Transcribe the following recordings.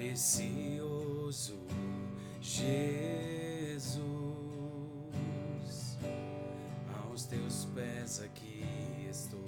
Precioso Jesus, aos teus pés aqui estou.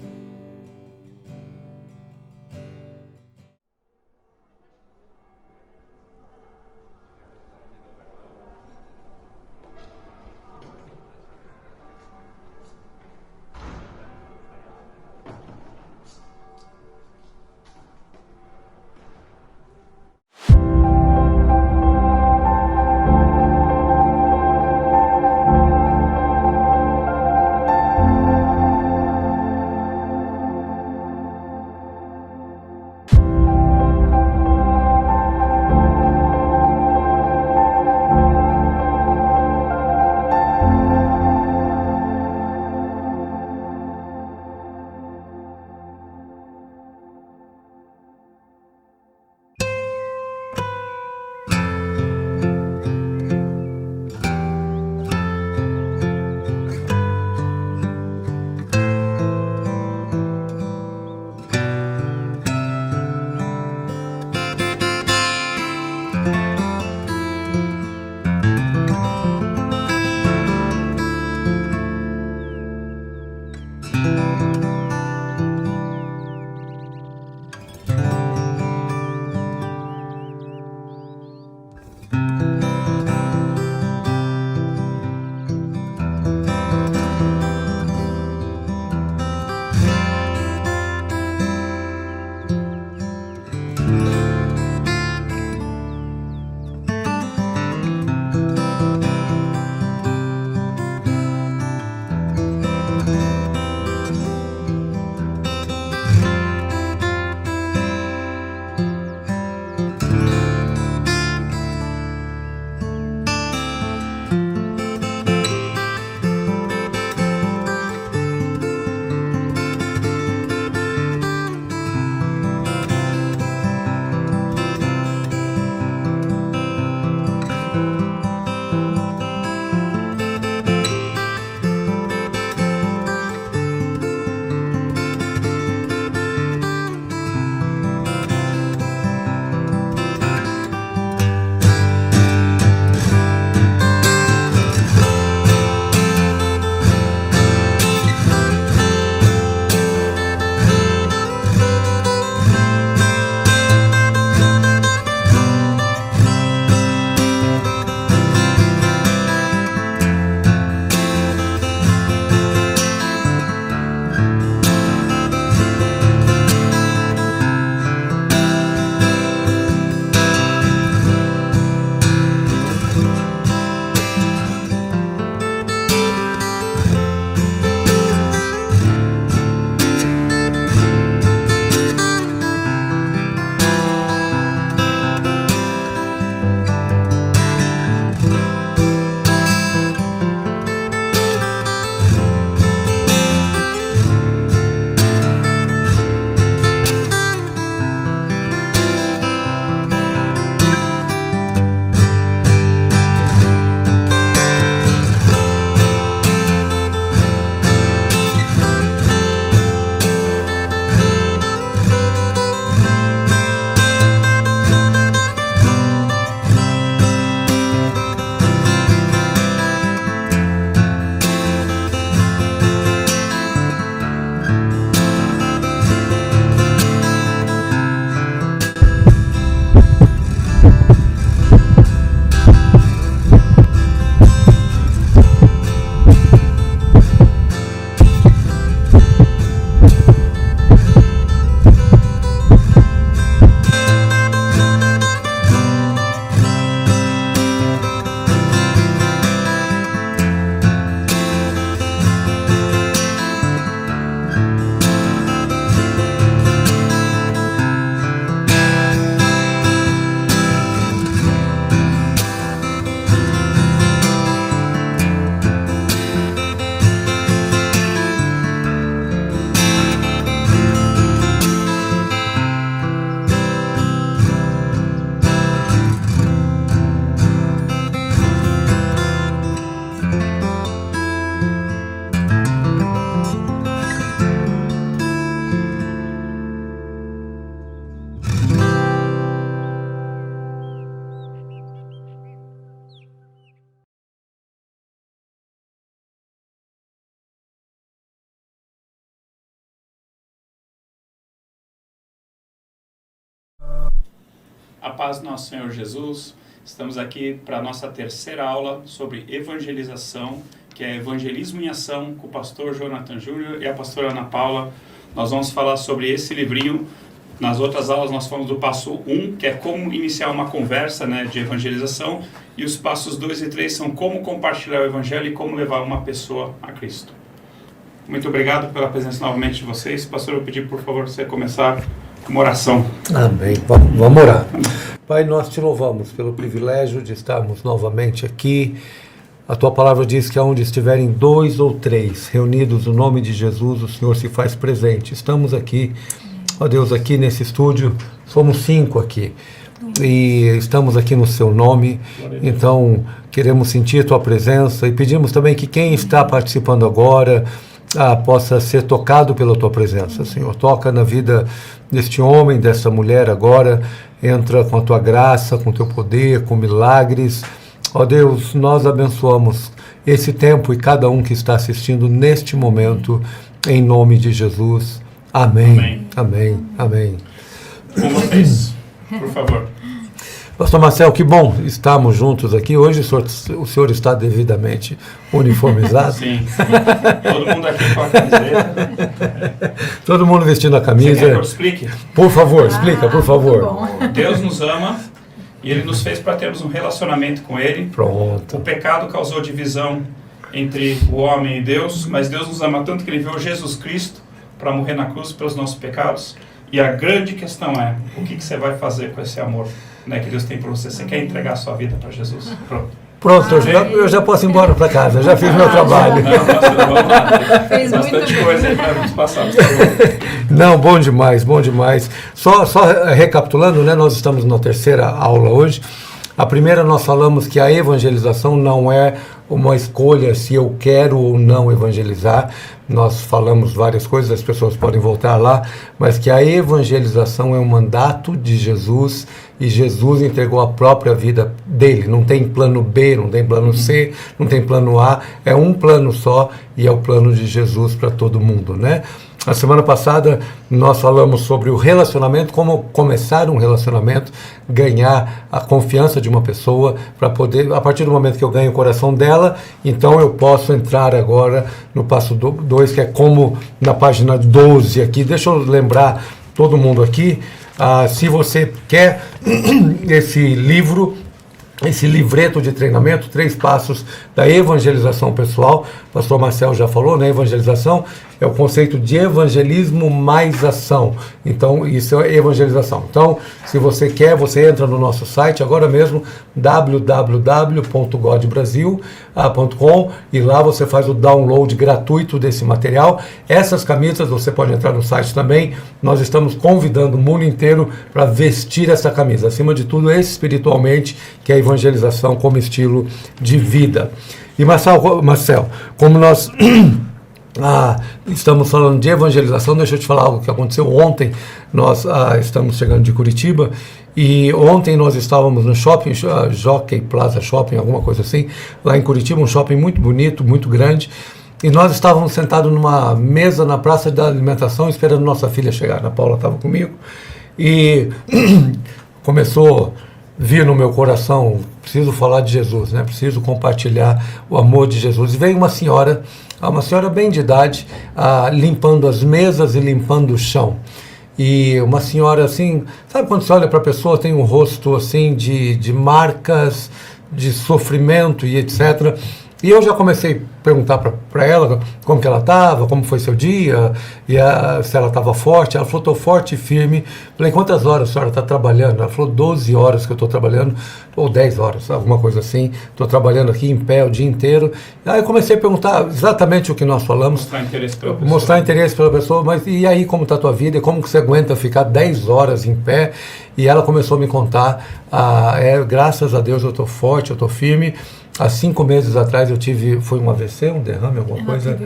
A paz do nosso Senhor Jesus. Estamos aqui para a nossa terceira aula sobre evangelização, que é Evangelismo em Ação, com o pastor Jonathan Júnior e a pastora Ana Paula. Nós vamos falar sobre esse livrinho. Nas outras aulas nós falamos do passo 1, que é como iniciar uma conversa, de evangelização, e os passos 2 e 3 são como compartilhar o evangelho e como levar uma pessoa a Cristo. Muito obrigado pela presença novamente de vocês. Pastor, eu vou pedir, por favor, você começar com uma oração. Amém. Vamos orar. Pai, nós te louvamos pelo privilégio de estarmos novamente aqui. A tua palavra diz que onde estiverem 2 ou 3 reunidos no nome de Jesus, o Senhor se faz presente. Estamos aqui, ó Deus, aqui nesse estúdio, somos 5 aqui. E estamos aqui no seu nome, então queremos sentir a tua presença e pedimos também que quem está participando agora possa ser tocado pela tua presença, Senhor. Toca na vida deste homem, dessa mulher agora, entra com a tua graça, com o teu poder, com milagres. Ó Deus, nós abençoamos esse tempo e cada um que está assistindo neste momento, em nome de Jesus. Amém. Amém. Amém. Com vocês, por favor. Pastor Marcel, que bom estarmos juntos aqui. Hoje o senhor está devidamente uniformizado. Sim. Todo mundo aqui com a camiseta. Todo mundo vestindo a camisa. Você quer que eu explique? Por favor, explica, por favor. Deus nos ama e Ele nos fez para termos um relacionamento com Ele. Pronto. O pecado causou divisão entre o homem e Deus, mas Deus nos ama tanto que Ele enviou Jesus Cristo para morrer na cruz pelos nossos pecados. E a grande questão é, o que você vai fazer com esse amor que Deus tem por você? Você quer entregar a sua vida para Jesus? Pronto, eu já posso ir embora para casa, já fiz meu trabalho. Não, pastor, vamos lá. Fez bastante coisa aí para nos passar. Não, bom demais. Só recapitulando, nós estamos na terceira aula hoje. A primeira nós falamos que a evangelização não é uma escolha se eu quero ou não evangelizar. Nós falamos várias coisas, as pessoas podem voltar lá, mas que a evangelização é um mandato de Jesus e Jesus entregou a própria vida dele. Não tem plano B, não tem plano C, não tem plano A, é um plano só e é o plano de Jesus para todo mundo, A semana passada nós falamos sobre o relacionamento, como começar um relacionamento, ganhar a confiança de uma pessoa, para poder, a partir do momento que eu ganho o coração dela, então eu posso entrar agora no passo 2, que é como na página 12 aqui. Deixa eu lembrar todo mundo aqui, se você quer esse livro, esse livreto de treinamento, 3 passos da evangelização pessoal, o pastor Marcel já falou, evangelização é o conceito de evangelismo mais ação, então isso é evangelização. Então, se você quer, você entra no nosso site agora mesmo, www.godbrasil.com, e lá você faz o download gratuito desse material. Essas camisas, você pode entrar no site também, nós estamos convidando o mundo inteiro para vestir essa camisa, acima de tudo espiritualmente, que é a evangelização como estilo de vida. E Marcel, como nós estamos falando de evangelização, deixa eu te falar algo que aconteceu ontem. Nós estamos chegando de Curitiba e ontem nós estávamos no shopping, Jockey Plaza Shopping, alguma coisa assim, lá em Curitiba, um shopping muito bonito, muito grande, e nós estávamos sentados numa mesa na praça da alimentação esperando nossa filha chegar. Ana Paula estava comigo e começou vir no meu coração, preciso falar de Jesus, preciso compartilhar o amor de Jesus. E veio uma senhora bem de idade, limpando as mesas e limpando o chão. E uma senhora assim, sabe quando você olha para a pessoa, tem um rosto assim de marcas, de sofrimento e etc. E eu já comecei a perguntar para ela como que ela estava, como foi seu dia, e se ela estava forte. Ela falou, estou forte e firme. Falei, quantas horas a senhora está trabalhando? Ela falou, 12 horas que eu estou trabalhando, ou 10 horas, alguma coisa assim. Estou trabalhando aqui em pé o dia inteiro. Aí eu comecei a perguntar exatamente o que nós falamos. Mostrar interesse pela pessoa. Mas e aí, como está a tua vida? E como que você aguenta ficar 10 horas em pé? E ela começou a me contar, graças a Deus eu estou forte, eu estou firme. Há 5 meses atrás foi um AVC, um derrame, alguma coisa.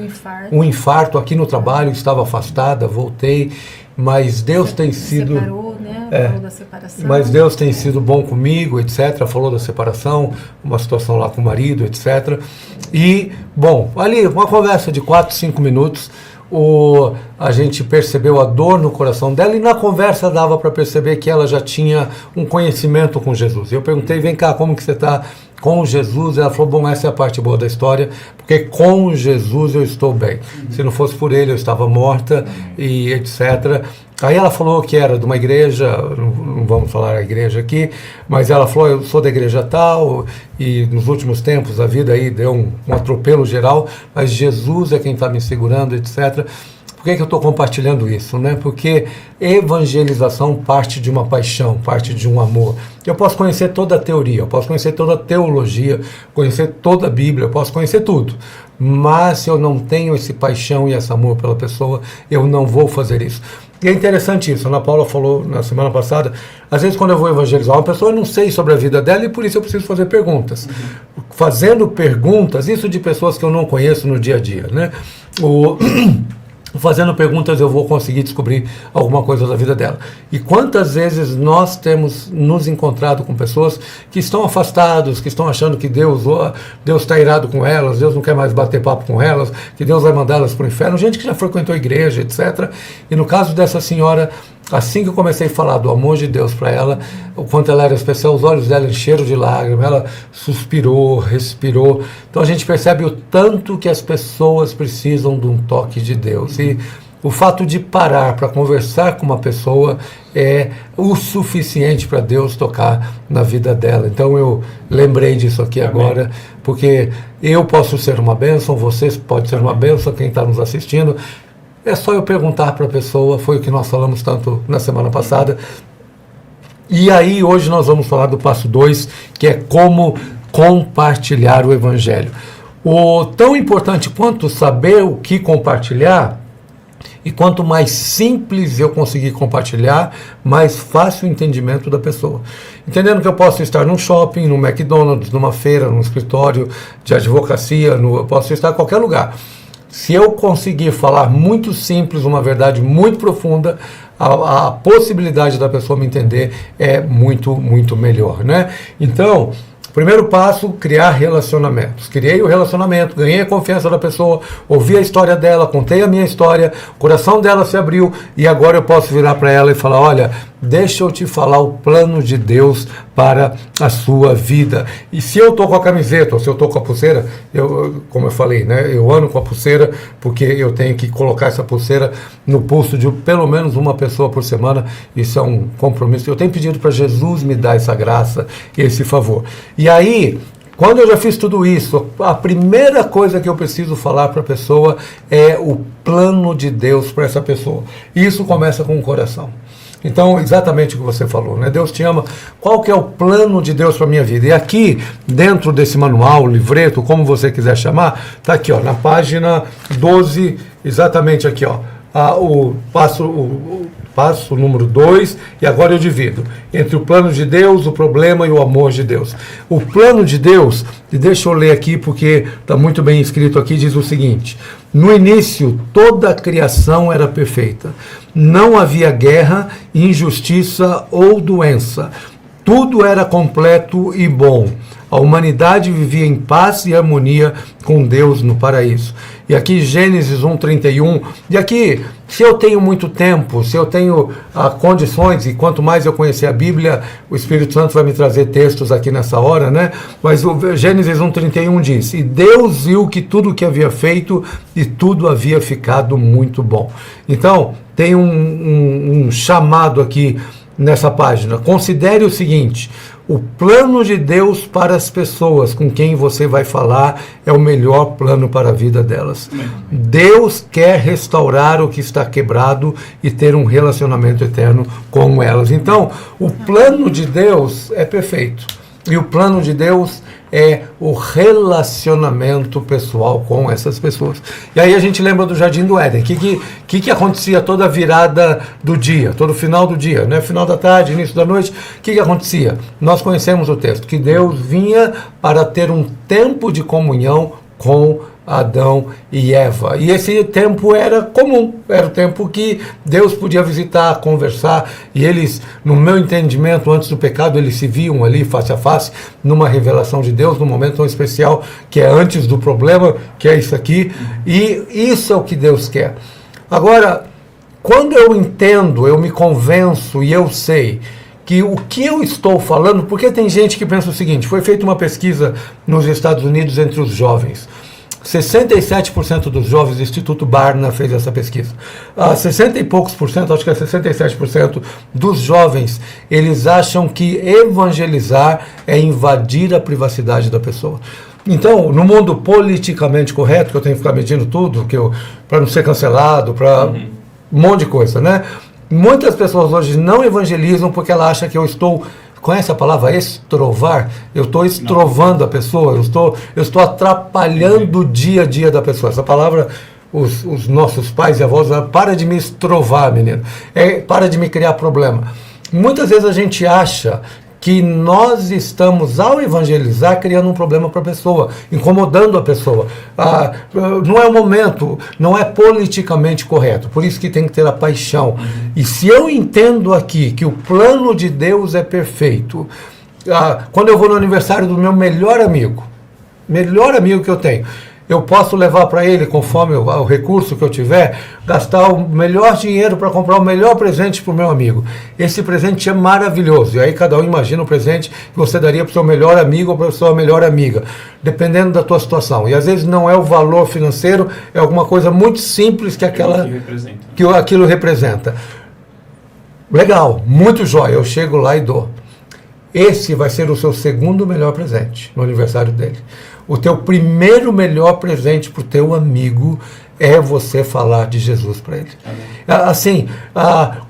Um infarto aqui no trabalho, estava afastada, voltei, mas Deus tem sido... Separou, falou da separação. Mas Deus tem sido bom comigo, etc. Falou da separação, uma situação lá com o marido, etc. E, bom, ali, uma conversa de 4, 5 minutos, a gente percebeu a dor no coração dela, e na conversa dava para perceber que ela já tinha um conhecimento com Jesus. Eu perguntei, vem cá, como que você está com Jesus? Ela falou, bom, essa é a parte boa da história, porque com Jesus eu estou bem. Se não fosse por ele, eu estava morta, e etc. Aí ela falou que era de uma igreja, não vamos falar a igreja aqui, mas ela falou, eu sou da igreja tal, e nos últimos tempos a vida aí deu um atropelo geral, mas Jesus é quem está me segurando, etc. Por que eu estou compartilhando isso? Né? Porque evangelização parte de uma paixão, parte de um amor. Eu posso conhecer toda a teoria, eu posso conhecer toda a teologia, conhecer toda a Bíblia, eu posso conhecer tudo. Mas se eu não tenho esse paixão e esse amor pela pessoa, eu não vou fazer isso. E é interessante isso, a Ana Paula falou na semana passada, às vezes quando eu vou evangelizar uma pessoa, eu não sei sobre a vida dela e por isso eu preciso fazer perguntas. Fazendo perguntas, isso de pessoas que eu não conheço no dia a dia, né? Fazendo perguntas eu vou conseguir descobrir alguma coisa da vida dela. E quantas vezes nós temos nos encontrado com pessoas que estão afastados, que estão achando que Deus está irado com elas, Deus não quer mais bater papo com elas, que Deus vai mandá-las para o inferno, gente que já frequentou a igreja, etc. E no caso dessa senhora, assim que eu comecei a falar do amor de Deus para ela, o quanto ela era especial, os olhos dela encheram de lágrimas, ela suspirou, respirou. Então a gente percebe o tanto que as pessoas precisam de um toque de Deus. E o fato de parar para conversar com uma pessoa é o suficiente para Deus tocar na vida dela. Então eu lembrei disso aqui agora, porque eu posso ser uma bênção, vocês podem ser uma bênção, quem está nos assistindo. É só eu perguntar para a pessoa, foi o que nós falamos tanto na semana passada. E aí hoje nós vamos falar do passo 2, que é como compartilhar o Evangelho. O tão importante quanto saber o que compartilhar, e quanto mais simples eu conseguir compartilhar, mais fácil o entendimento da pessoa. Entendendo que eu posso estar num shopping, num McDonald's, numa feira, num escritório de advocacia, eu posso estar em qualquer lugar. Se eu conseguir falar muito simples, uma verdade muito profunda, a possibilidade da pessoa me entender é muito, muito melhor, né? Então, primeiro passo, criar relacionamentos. Criei o relacionamento, ganhei a confiança da pessoa, ouvi a história dela, contei a minha história, o coração dela se abriu e agora eu posso virar para ela e falar, olha, deixa eu te falar o plano de Deus para a sua vida. E se eu estou com a camiseta, ou se eu estou com a pulseira, como eu falei, né, eu ando com a pulseira porque eu tenho que colocar essa pulseira no pulso de pelo menos uma pessoa por semana. Isso é um compromisso. Eu tenho pedido para Jesus me dar essa graça, esse favor. E aí, quando eu já fiz tudo isso, a primeira coisa que eu preciso falar para a pessoa é o plano de Deus para essa pessoa. Isso começa com o coração. Então, exatamente o que você falou, né? Deus te ama. Qual que é o plano de Deus para a minha vida? E aqui, dentro desse manual, livreto, como você quiser chamar, está aqui, ó, na página 12, exatamente aqui, ó, o passo número 2, e agora eu divido entre o plano de Deus, o problema e o amor de Deus. O plano de Deus, e deixa eu ler aqui porque está muito bem escrito aqui, diz o seguinte: no início toda a criação era perfeita, não havia guerra, injustiça ou doença, tudo era completo e bom. A humanidade vivia em paz e harmonia com Deus no paraíso. E aqui Gênesis 1:31, e aqui, se eu tenho muito tempo, se eu tenho condições, e quanto mais eu conhecer a Bíblia, o Espírito Santo vai me trazer textos aqui nessa hora, né? Mas o Gênesis 1:31 diz, e Deus viu que tudo o que havia feito, e tudo havia ficado muito bom. Então, tem um chamado aqui nessa página. Considere o seguinte: o plano de Deus para as pessoas com quem você vai falar é o melhor plano para a vida delas. Deus quer restaurar o que está quebrado e ter um relacionamento eterno com elas. Então, o plano de Deus é perfeito. E o plano de Deus é o relacionamento pessoal com essas pessoas. E aí a gente lembra do Jardim do Éden. O que acontecia toda a virada do dia, todo final do dia, né? Final da tarde, início da noite, o que acontecia? Nós conhecemos o texto, que Deus vinha para ter um tempo de comunhão com Adão e Eva. E esse tempo era comum, era o tempo que Deus podia visitar, conversar, e eles, no meu entendimento, antes do pecado, eles se viam ali face a face, numa revelação de Deus, num momento tão especial, que é antes do problema, que é isso aqui, e isso é o que Deus quer. Agora, quando eu entendo, eu me convenço e eu sei que o que eu estou falando, porque tem gente que pensa o seguinte, foi feita uma pesquisa nos Estados Unidos entre os jovens. 67% dos jovens, o Instituto Barna fez essa pesquisa. 60 e poucos por cento, acho que é 67% dos jovens, eles acham que evangelizar é invadir a privacidade da pessoa. Então, no mundo politicamente correto, que eu tenho que ficar medindo tudo, para não ser cancelado, para um monte de coisa, né? Muitas pessoas hoje não evangelizam porque ela acha que eu estou... Conhece a palavra estrovar? Eu estou estrovando a pessoa, eu estou atrapalhando o dia a dia da pessoa. Essa palavra, os nossos pais e avós, para de me estrovar, menino. Para de me criar problema. Muitas vezes a gente acha que nós estamos, ao evangelizar, criando um problema para a pessoa, incomodando a pessoa. Não é o momento, não é politicamente correto, por isso que tem que ter a paixão. E se eu entendo aqui que o plano de Deus é perfeito, quando eu vou no aniversário do meu melhor amigo que eu tenho, eu posso levar para ele, conforme o recurso que eu tiver, gastar o melhor dinheiro para comprar o melhor presente para o meu amigo. Esse presente é maravilhoso. E aí cada um imagina o presente que você daria para o seu melhor amigo ou para a sua melhor amiga, dependendo da tua situação. E às vezes não é o valor financeiro, é alguma coisa muito simples que aquilo representa. Legal, muito jóia. Eu chego lá e dou. Esse vai ser o seu segundo melhor presente no aniversário dele. O teu primeiro melhor presente para o teu amigo é você falar de Jesus para ele. Assim,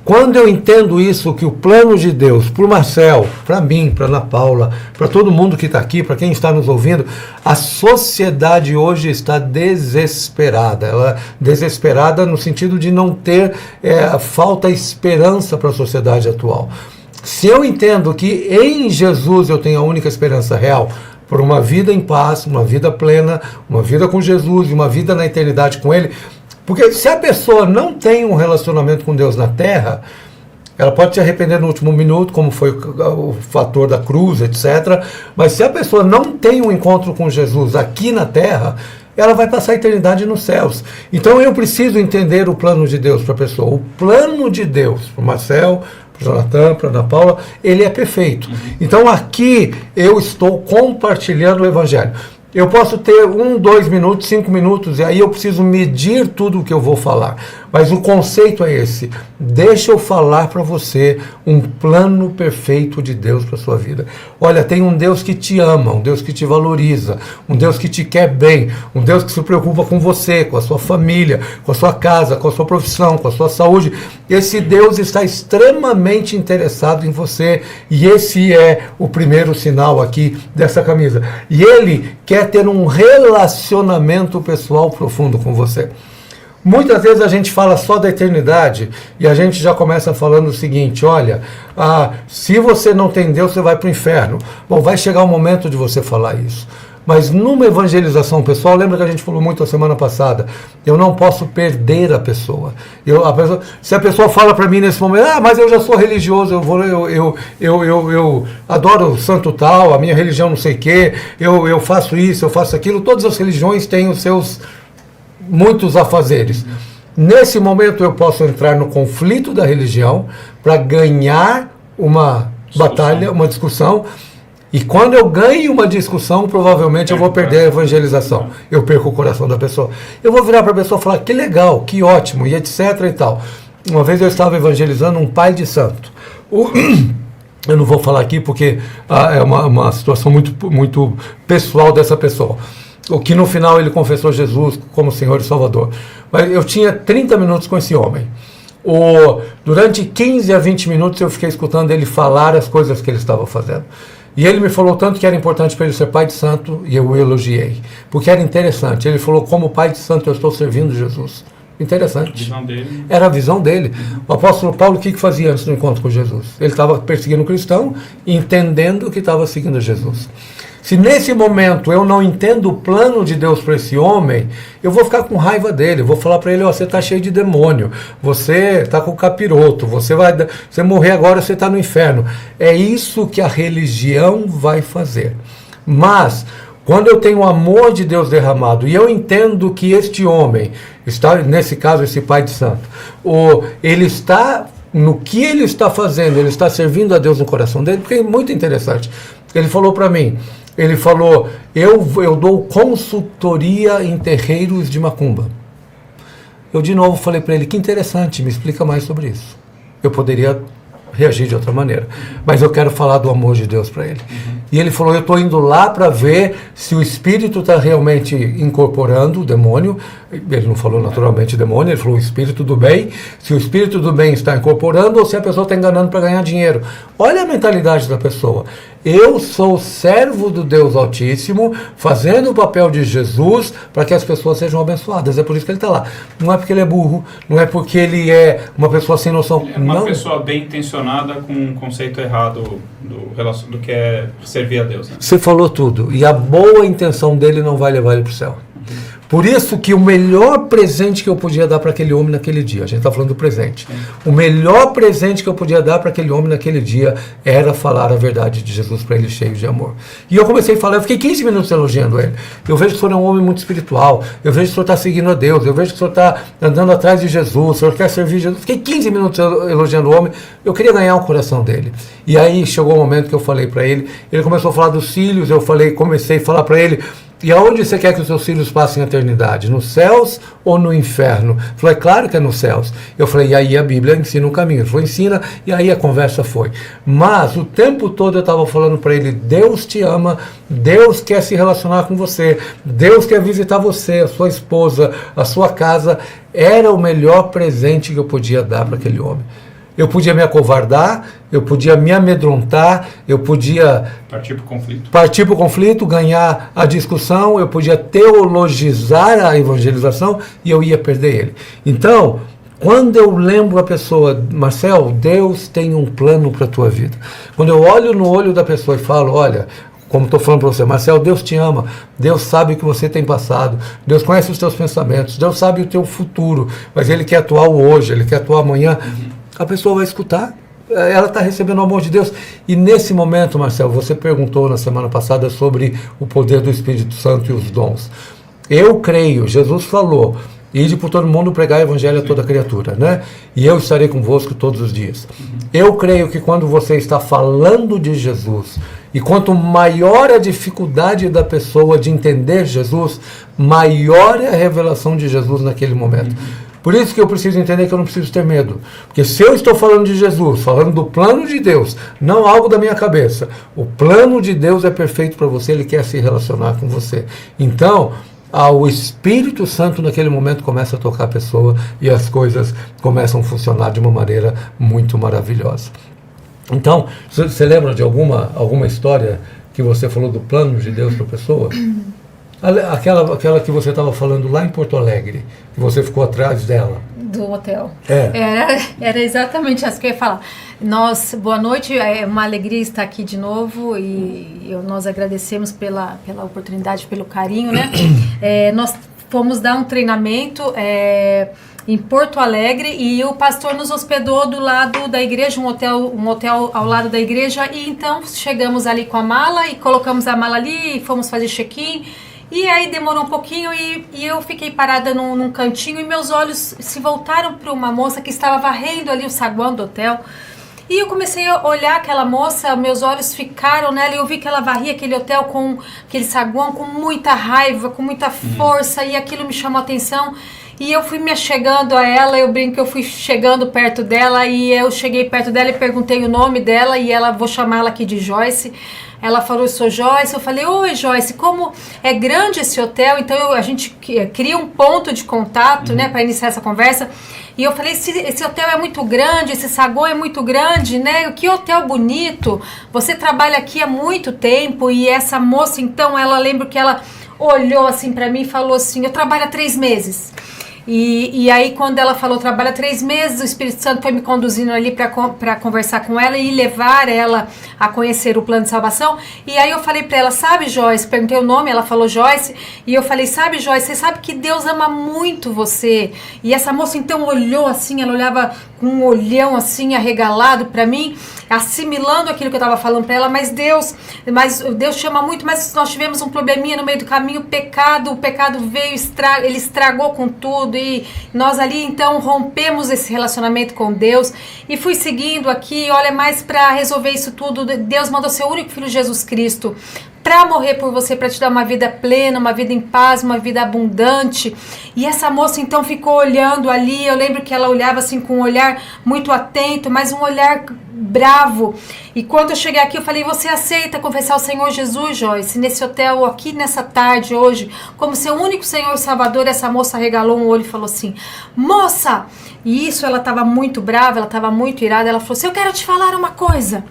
quando eu entendo isso, que o plano de Deus, para o Marcel, para mim, para Ana Paula, para todo mundo que está aqui, para quem está nos ouvindo, a sociedade hoje está desesperada. Desesperada no sentido de não ter, falta esperança para a sociedade atual. Se eu entendo que em Jesus eu tenho a única esperança real, por uma vida em paz, uma vida plena, uma vida com Jesus, uma vida na eternidade com Ele. Porque se a pessoa não tem um relacionamento com Deus na terra, ela pode se arrepender no último minuto, como foi o fator da cruz, etc. Mas se a pessoa não tem um encontro com Jesus aqui na terra, ela vai passar a eternidade nos céus. Então eu preciso entender o plano de Deus para a pessoa. O plano de Deus para o Marcel, para o Jonathan, para a Ana Paula, ele é perfeito. Então aqui eu estou compartilhando o Evangelho. Eu posso ter 1, 2 minutos, 5 minutos, e aí eu preciso medir tudo o que eu vou falar. Mas o conceito é esse. Deixa eu falar para você um plano perfeito de Deus para a sua vida. Olha, tem um Deus que te ama, um Deus que te valoriza, um Deus que te quer bem, um Deus que se preocupa com você, com a sua família, com a sua casa, com a sua profissão, com a sua saúde. Esse Deus está extremamente interessado em você, e esse é o primeiro sinal aqui dessa camisa. E Ele quer ter um relacionamento pessoal profundo com você. Muitas vezes a gente fala só da eternidade e a gente já começa falando o seguinte, olha, se você não tem Deus, você vai para o inferno. Bom, vai chegar o momento de você falar isso. Mas numa evangelização pessoal, lembra que a gente falou muito a semana passada, eu não posso perder a pessoa. Se a pessoa fala para mim nesse momento, mas eu já sou religioso, eu adoro o santo tal, a minha religião não sei o quê, eu faço isso, eu faço aquilo, todas as religiões têm os seus muitos afazeres. Nesse momento eu posso entrar no conflito da religião para ganhar uma batalha, uma discussão. E quando eu ganho uma discussão, provavelmente eu vou perder a evangelização. Eu perco o coração da pessoa. Eu vou virar para a pessoa e falar, que legal, que ótimo, e etc e tal. Uma vez eu estava evangelizando um pai de santo. Eu não vou falar aqui porque é uma situação muito, muito pessoal dessa pessoa. O que no final ele confessou Jesus como Senhor e Salvador. Mas eu tinha 30 minutos com esse homem. Durante 15 a 20 minutos eu fiquei escutando ele falar as coisas que ele estava fazendo. E ele me falou tanto que era importante para ele ser pai de santo, e eu o elogiei. Porque era interessante. Ele falou, como pai de santo eu estou servindo Jesus. Interessante. Visão dele. Era a visão dele. O apóstolo Paulo, o que fazia antes do encontro com Jesus? Ele estava perseguindo o cristão, entendendo que estava seguindo Jesus. Se nesse momento eu não entendo o plano de Deus para esse homem, eu vou ficar com raiva dele, vou falar para ele, você está cheio de demônio, você está com capiroto, você morrer agora, você está no inferno. É isso que a religião vai fazer. Mas, Quando eu tenho o amor de Deus derramado e eu entendo que este homem, está, nesse caso esse pai de santo, ele está, no que ele está fazendo, ele está servindo a Deus no coração dele, porque é muito interessante. Ele falou para mim, ele falou, eu dou consultoria em terreiros de macumba. Eu de novo falei para ele, que interessante, me explica mais sobre isso. Eu poderia reagir de outra maneira, mas eu quero falar do amor de Deus para ele. E ele falou, eu estou indo lá para ver se o espírito está realmente incorporando o demônio. Ele não falou naturalmente demônio, ele falou o espírito do bem, se o espírito do bem está incorporando ou se a pessoa está enganando para ganhar dinheiro. Olha a mentalidade da pessoa. Eu sou servo do Deus Altíssimo, fazendo o papel de Jesus para que as pessoas sejam abençoadas. É por isso que ele está lá. Não é porque ele é burro, não é porque ele é uma pessoa sem noção. É uma pessoa bem intencionada com um conceito errado do que é servir a Deus. Né? Você falou tudo. E a boa intenção dele não vai levar ele para o céu. Por isso que o melhor presente que eu podia dar para aquele homem naquele dia, a gente está falando do presente, o melhor presente que eu podia dar para aquele homem naquele dia era falar a verdade de Jesus para ele, cheio de amor. E eu comecei a falar, eu fiquei 15 minutos elogiando ele. Eu vejo que o senhor é um homem muito espiritual, eu vejo que o senhor está seguindo a Deus, eu vejo que o senhor está andando atrás de Jesus, o senhor quer servir Jesus. Fiquei 15 minutos elogiando o homem, eu queria ganhar o coração dele. E aí chegou o momento que eu falei para ele, ele começou a falar dos filhos, comecei a falar para ele, e aonde você quer que os seus filhos passem a eternidade? Nos céus ou no inferno? Ele falou, é claro que é nos céus. Eu falei, e aí a Bíblia ensina um caminho. Ele falou, ensina, e aí a conversa foi. Mas o tempo todo eu estava falando para ele, Deus te ama, Deus quer se relacionar com você, Deus quer visitar você, a sua esposa, a sua casa. Era o melhor presente que eu podia dar para aquele homem. Eu podia me acovardar, eu podia me amedrontar, eu podia partir para o conflito, ganhar a discussão, eu podia teologizar a evangelização e eu ia perder ele. Então, quando eu lembro a pessoa, Marcel, Deus tem um plano para a tua vida. Quando eu olho no olho da pessoa e falo, olha, como estou falando para você, Marcel, Deus te ama, Deus sabe o que você tem passado, Deus conhece os teus pensamentos, Deus sabe o teu futuro, mas Ele quer atuar hoje, Ele quer atuar amanhã. A pessoa vai escutar, ela está recebendo o amor de Deus. E nesse momento, Marcelo, você perguntou na semana passada sobre o poder do Espírito Santo e os dons. Eu creio, Jesus falou, ide por todo mundo pregar o evangelho a toda criatura, né? E eu estarei convosco todos os dias. Eu creio que quando você está falando de Jesus, e quanto maior a dificuldade da pessoa de entender Jesus, maior é a revelação de Jesus naquele momento. Por isso que eu preciso entender que eu não preciso ter medo. Porque se eu estou falando de Jesus, falando do plano de Deus, não algo da minha cabeça, o plano de Deus é perfeito para você, Ele quer se relacionar com você. Então, o Espírito Santo naquele momento começa a tocar a pessoa e as coisas começam a funcionar de uma maneira muito maravilhosa. Então, você lembra de alguma história que você falou do plano de Deus para a pessoa? Aquela que você estava falando lá em Porto Alegre, que você ficou atrás dela. Do hotel. Era exatamente isso que eu ia falar. Boa noite, é uma alegria estar aqui de novo e nós agradecemos pela oportunidade, pelo carinho, né? Nós fomos dar um treinamento em Porto Alegre e o pastor nos hospedou do lado da igreja, um hotel ao lado da igreja, e então chegamos ali com a mala e colocamos a mala ali e fomos fazer check-in. E aí demorou um pouquinho e eu fiquei parada num cantinho e meus olhos se voltaram para uma moça que estava varrendo ali o saguão do hotel. E eu comecei a olhar aquela moça, meus olhos ficaram nela e eu vi que ela varria aquele hotel com aquele saguão com muita raiva, com muita força, e aquilo me chamou a atenção. E eu fui me achegando a ela, eu brinco que eu fui chegando perto dela e eu cheguei perto dela e perguntei o nome dela e vou chamar ela aqui de Joyce. Ela falou, eu sou Joyce. Eu falei, oi Joyce, como é grande esse hotel, então a gente cria um ponto de contato, né, para iniciar essa conversa. E eu falei, esse hotel é muito grande, esse saguão é muito grande, né, que hotel bonito, você trabalha aqui há muito tempo. E essa moça, então, ela lembra que ela olhou assim para mim e falou assim, eu trabalho há 3 meses. E aí, quando ela falou, trabalha 3 meses, o Espírito Santo foi me conduzindo ali para conversar com ela e levar ela a conhecer o plano de salvação. E aí eu falei para ela, sabe, Joyce, perguntei o nome, ela falou Joyce, e eu falei, sabe, Joyce, você sabe que Deus ama muito você. E essa moça então olhou assim, ela olhava com um olhão assim, arregalado para mim, assimilando aquilo que eu estava falando para ela, mas Deus te ama muito, mas nós tivemos um probleminha no meio do caminho, o pecado veio, ele estragou com tudo, e nós ali então rompemos esse relacionamento com Deus, e fui seguindo aqui, olha, mais para resolver isso tudo, Deus mandou seu único filho Jesus Cristo para morrer por você, para te dar uma vida plena, uma vida em paz, uma vida abundante. E essa moça então ficou olhando ali, eu lembro que ela olhava assim com um olhar muito atento, mas um olhar bravo. E quando eu cheguei aqui, eu falei, você aceita confessar o Senhor Jesus, Joyce, nesse hotel aqui nessa tarde hoje, como seu único Senhor e Salvador? Essa moça regalou um olho e falou assim, moça! E isso, ela estava muito brava, ela estava muito irada, ela falou assim, eu quero te falar uma coisa.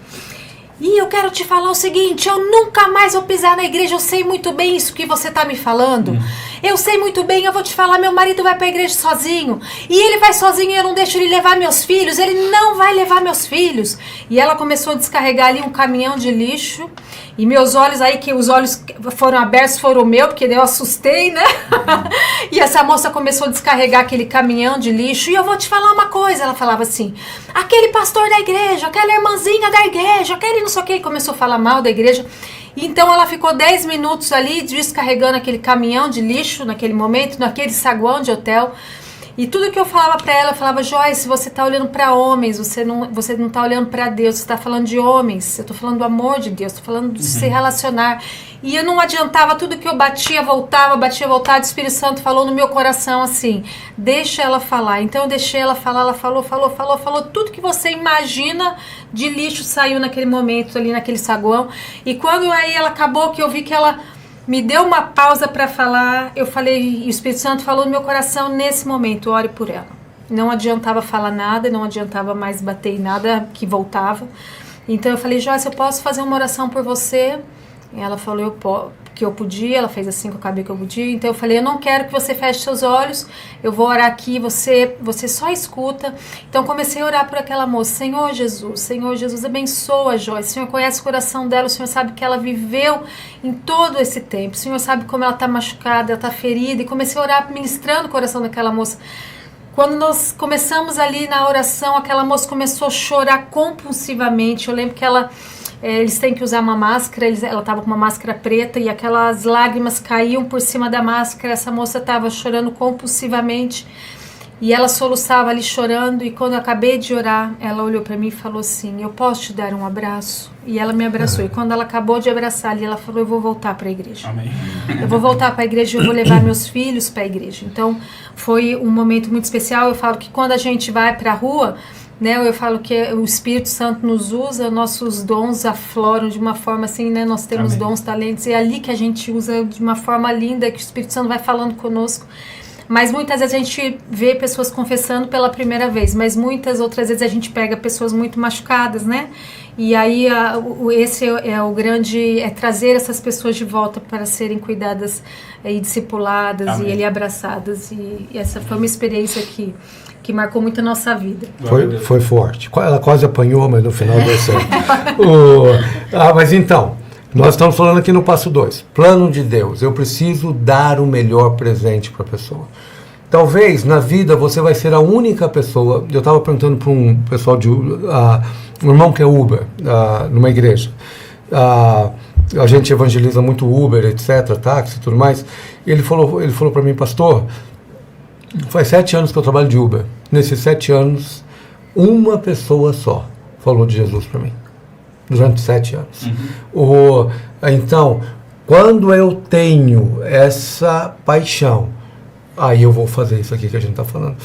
E eu quero te falar o seguinte, eu nunca mais vou pisar na igreja, eu sei muito bem isso que você está me falando. Eu sei muito bem, eu vou te falar, meu marido vai para a igreja sozinho. E ele vai sozinho e eu não deixo ele levar meus filhos, ele não vai levar meus filhos. E ela começou a descarregar ali um caminhão de lixo. E meus olhos aí, que os olhos foram abertos, foram o meu, porque eu assustei, né? E essa moça começou a descarregar aquele caminhão de lixo. E eu vou te falar uma coisa, ela falava assim, aquele pastor da igreja, aquela irmãzinha da igreja, aquele não sei o que, começou a falar mal da igreja. Então ela ficou 10 minutos ali descarregando aquele caminhão de lixo naquele momento, naquele saguão de hotel. E tudo que eu falava para ela, eu falava, Joyce, você tá olhando para homens, você não tá olhando para Deus, você tá falando de homens, eu tô falando do amor de Deus, tô falando de se relacionar. E eu não adiantava, tudo que eu batia, voltava, o Espírito Santo falou no meu coração assim, deixa ela falar. Então eu deixei ela falar, ela falou, tudo que você imagina de lixo saiu naquele momento ali, naquele saguão. E quando aí ela acabou, que eu vi que ela me deu uma pausa para falar, eu falei, e o Espírito Santo falou no meu coração, nesse momento, ore por ela. Não adiantava falar nada, não adiantava mais bater em nada que voltava. Então eu falei, Joyce, eu posso fazer uma oração por você? E ela falou que eu podia, ela fez assim com a cabeça que eu podia. Então eu falei, eu não quero que você feche seus olhos, eu vou orar aqui, você só escuta. Então comecei a orar por aquela moça, Senhor Jesus, abençoa a Joyce, o Senhor conhece o coração dela, o Senhor sabe que ela viveu em todo esse tempo, o Senhor sabe como ela está machucada, ela está ferida, e comecei a orar ministrando o coração daquela moça. Quando nós começamos ali na oração, aquela moça começou a chorar compulsivamente. Eu lembro que eles têm que usar uma máscara, ela estava com uma máscara preta e aquelas lágrimas caíam por cima da máscara. Essa moça estava chorando compulsivamente e ela soluçava ali chorando. E quando eu acabei de orar, ela olhou para mim e falou assim, eu posso te dar um abraço? E ela me abraçou. E quando ela acabou de abraçar ali, ela falou, eu vou voltar para a igreja. Amém. Eu vou voltar para a igreja, eu vou levar meus filhos para a igreja. Então foi um momento muito especial. Eu falo que quando a gente vai para a rua, né, eu falo que o Espírito Santo nos usa, nossos dons afloram de uma forma assim, né, nós temos Amém. Dons, talentos, e é ali que a gente usa de uma forma linda, que o Espírito Santo vai falando conosco. Mas muitas vezes a gente vê pessoas confessando pela primeira vez, mas muitas outras vezes a gente pega pessoas muito machucadas, né? E aí esse é o grande, é trazer essas pessoas de volta para serem cuidadas e discipuladas Amém. E abraçadas. E essa foi uma experiência que marcou muito a nossa vida. Foi forte. Ela quase apanhou, mas no final deu certo. Mas então, nós estamos falando aqui no passo 2. Plano de Deus. Eu preciso dar o melhor presente para a pessoa. Talvez na vida você vai ser a única pessoa. Eu estava perguntando para um pessoal um irmão que é Uber, numa igreja. A gente evangeliza muito Uber, etc., táxi e tudo mais. Ele falou para mim, pastor, faz 7 anos que eu trabalho de Uber. Nesses 7 anos, uma pessoa só falou de Jesus para mim. Durante 7 anos. Então, quando eu tenho essa paixão, aí eu vou fazer isso aqui que a gente está falando.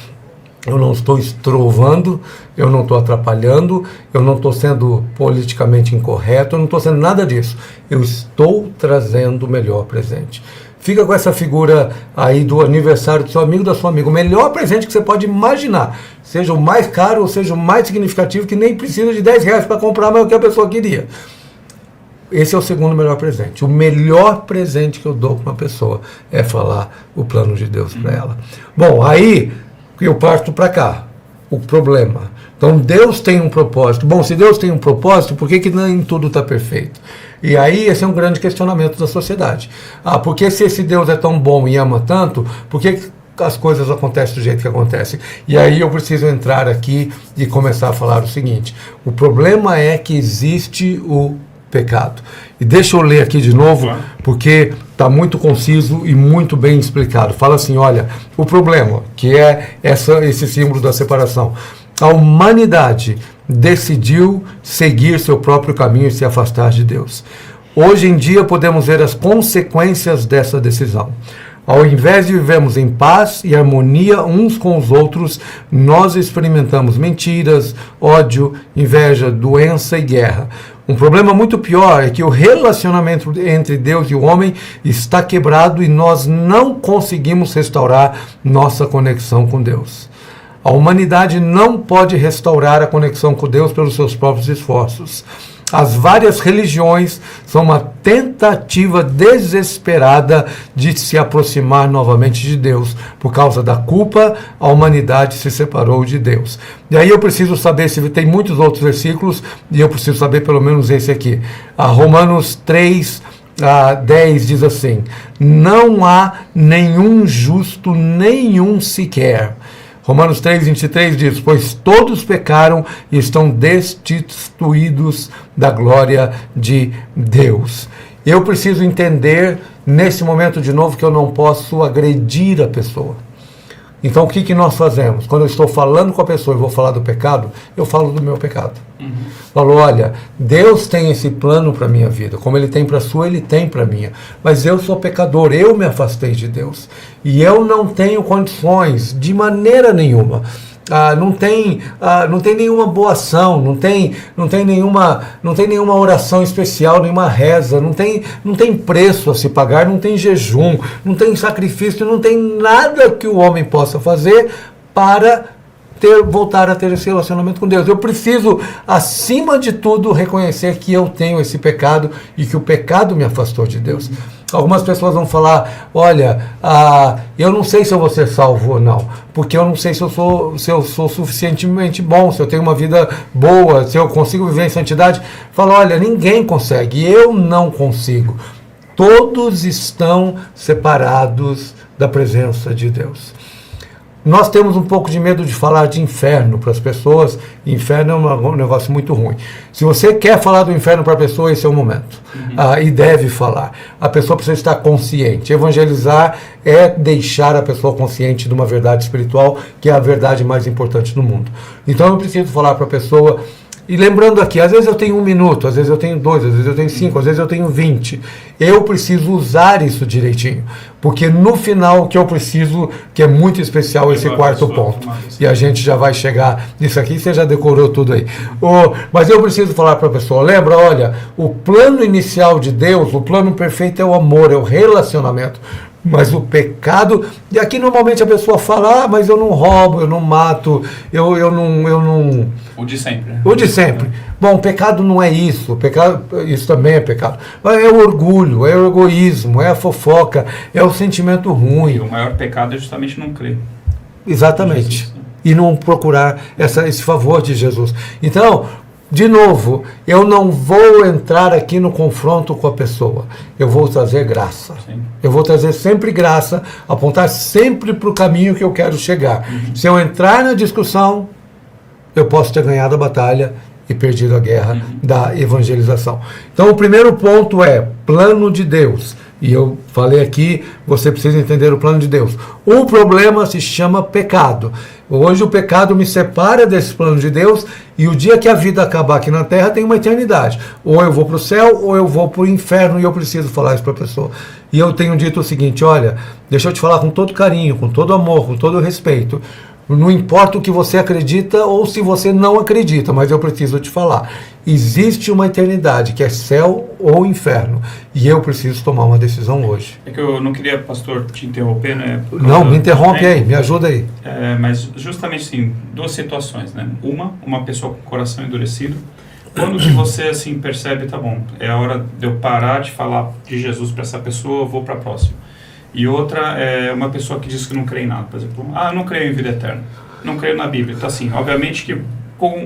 Eu não estou estrovando, eu não estou atrapalhando, eu não estou sendo politicamente incorreto, eu não estou sendo nada disso. Eu estou trazendo o melhor presente. Fica com essa figura aí do aniversário do seu amigo, da sua amiga. O melhor presente que você pode imaginar. Seja o mais caro ou seja o mais significativo, que nem precisa de R$10 para comprar, mas é o que a pessoa queria. Esse é o segundo melhor presente. O melhor presente que eu dou para uma pessoa é falar o plano de Deus para ela. Bom, aí eu parto para cá. O problema. Então Deus tem um propósito. Bom, se Deus tem um propósito, por que nem tudo está perfeito? E aí esse é um grande questionamento da sociedade. Porque se esse Deus é tão bom e ama tanto, por que as coisas acontecem do jeito que acontecem? E aí eu preciso entrar aqui e começar a falar o seguinte: o problema é que existe o pecado. E deixa eu ler aqui de novo, porque está muito conciso e muito bem explicado. Fala assim, olha, o problema, que é esse símbolo da separação. A humanidade decidiu seguir seu próprio caminho e se afastar de Deus. Hoje em dia podemos ver as consequências dessa decisão. Ao invés de vivermos em paz e harmonia uns com os outros, nós experimentamos mentiras, ódio, inveja, doença e guerra. Um problema muito pior é que o relacionamento entre Deus e o homem está quebrado e nós não conseguimos restaurar nossa conexão com Deus. A humanidade não pode restaurar a conexão com Deus pelos seus próprios esforços. As várias religiões são uma tentativa desesperada de se aproximar novamente de Deus. Por causa da culpa, a humanidade se separou de Deus. E aí eu preciso saber, se tem muitos outros versículos, e eu preciso saber pelo menos esse aqui. Romanos 3:10 diz assim: não há nenhum justo, nenhum sequer. Romanos 3:23 diz: pois todos pecaram e estão destituídos da glória de Deus. Eu preciso entender nesse momento de novo que eu não posso agredir a pessoa. Então o que nós fazemos? Quando eu estou falando com a pessoa e vou falar do pecado, eu falo do meu pecado. Falo, olha, Deus tem esse plano para a minha vida, como Ele tem para a sua, Ele tem para a minha. Mas eu sou pecador, eu me afastei de Deus. E eu não tenho condições, de maneira nenhuma. Não tem nenhuma boa ação, não tem nenhuma oração especial, nenhuma reza, não tem preço a se pagar, não tem jejum, não tem sacrifício, não tem nada que o homem possa fazer para voltar a ter esse relacionamento com Deus. Eu preciso, acima de tudo, reconhecer que eu tenho esse pecado e que o pecado me afastou de Deus. Algumas pessoas vão falar, olha, eu não sei se eu vou ser salvo ou não, porque eu não sei se eu sou suficientemente bom, se eu tenho uma vida boa, se eu consigo viver em santidade. Fala, olha, ninguém consegue, eu não consigo. Todos estão separados da presença de Deus. Nós temos um pouco de medo de falar de inferno para as pessoas. Inferno é um negócio muito ruim. Se você quer falar do inferno para a pessoa, esse é o momento. E deve falar. A pessoa precisa estar consciente. Evangelizar é deixar a pessoa consciente de uma verdade espiritual, que é a verdade mais importante do mundo. Então eu preciso falar para a pessoa. E lembrando aqui, às vezes eu tenho 1 minuto, às vezes eu tenho 2, às vezes eu tenho 5, às vezes eu tenho 20. Eu preciso usar isso direitinho. Porque no final o que eu preciso, que é muito especial, esse quarto ponto. E a gente já vai chegar nisso aqui, você já decorou tudo aí. Mas eu preciso falar para a pessoa, lembra, olha, o plano inicial de Deus, o plano perfeito é o amor, é o relacionamento. Mas o pecado, e aqui normalmente a pessoa fala, mas eu não roubo, eu não mato, eu não... O de sempre. O de sempre. Bom, o pecado não é isso, o pecado, isso também é pecado. É o orgulho, é o egoísmo, é a fofoca, é o sentimento ruim. E o maior pecado é justamente não crer. Exatamente. Jesus, né? E não procurar esse favor de Jesus. Então, de novo, eu não vou entrar aqui no confronto com a pessoa. Eu vou trazer graça. Sim. Eu vou trazer sempre graça, apontar sempre para o caminho que eu quero chegar. Se eu entrar na discussão, eu posso ter ganhado a batalha e perdido a guerra da evangelização. Então, o primeiro ponto é plano de Deus. E eu falei aqui, você precisa entender o plano de Deus. O problema se chama pecado. Hoje o pecado me separa desse plano de Deus e o dia que a vida acabar aqui na Terra tem uma eternidade. Ou eu vou para o céu ou eu vou para o inferno e eu preciso falar isso para a pessoa. E eu tenho dito o seguinte, olha, deixa eu te falar com todo carinho, com todo amor, com todo respeito. Não importa o que você acredita ou se você não acredita, mas eu preciso te falar. Existe uma eternidade que é céu ou inferno. E eu preciso tomar uma decisão hoje. É que eu não queria, pastor, te interromper, né? Não, me interrompe aí, me ajuda aí. Mas justamente sim, duas situações, né? Uma pessoa com o coração endurecido, Quando que você assim percebe, tá bom, é a hora de eu parar de falar de Jesus para essa pessoa, eu vou para a próxima. E outra é uma pessoa que diz que não crê em nada, por exemplo, eu não creio em vida eterna, não creio na Bíblia. Então assim, obviamente que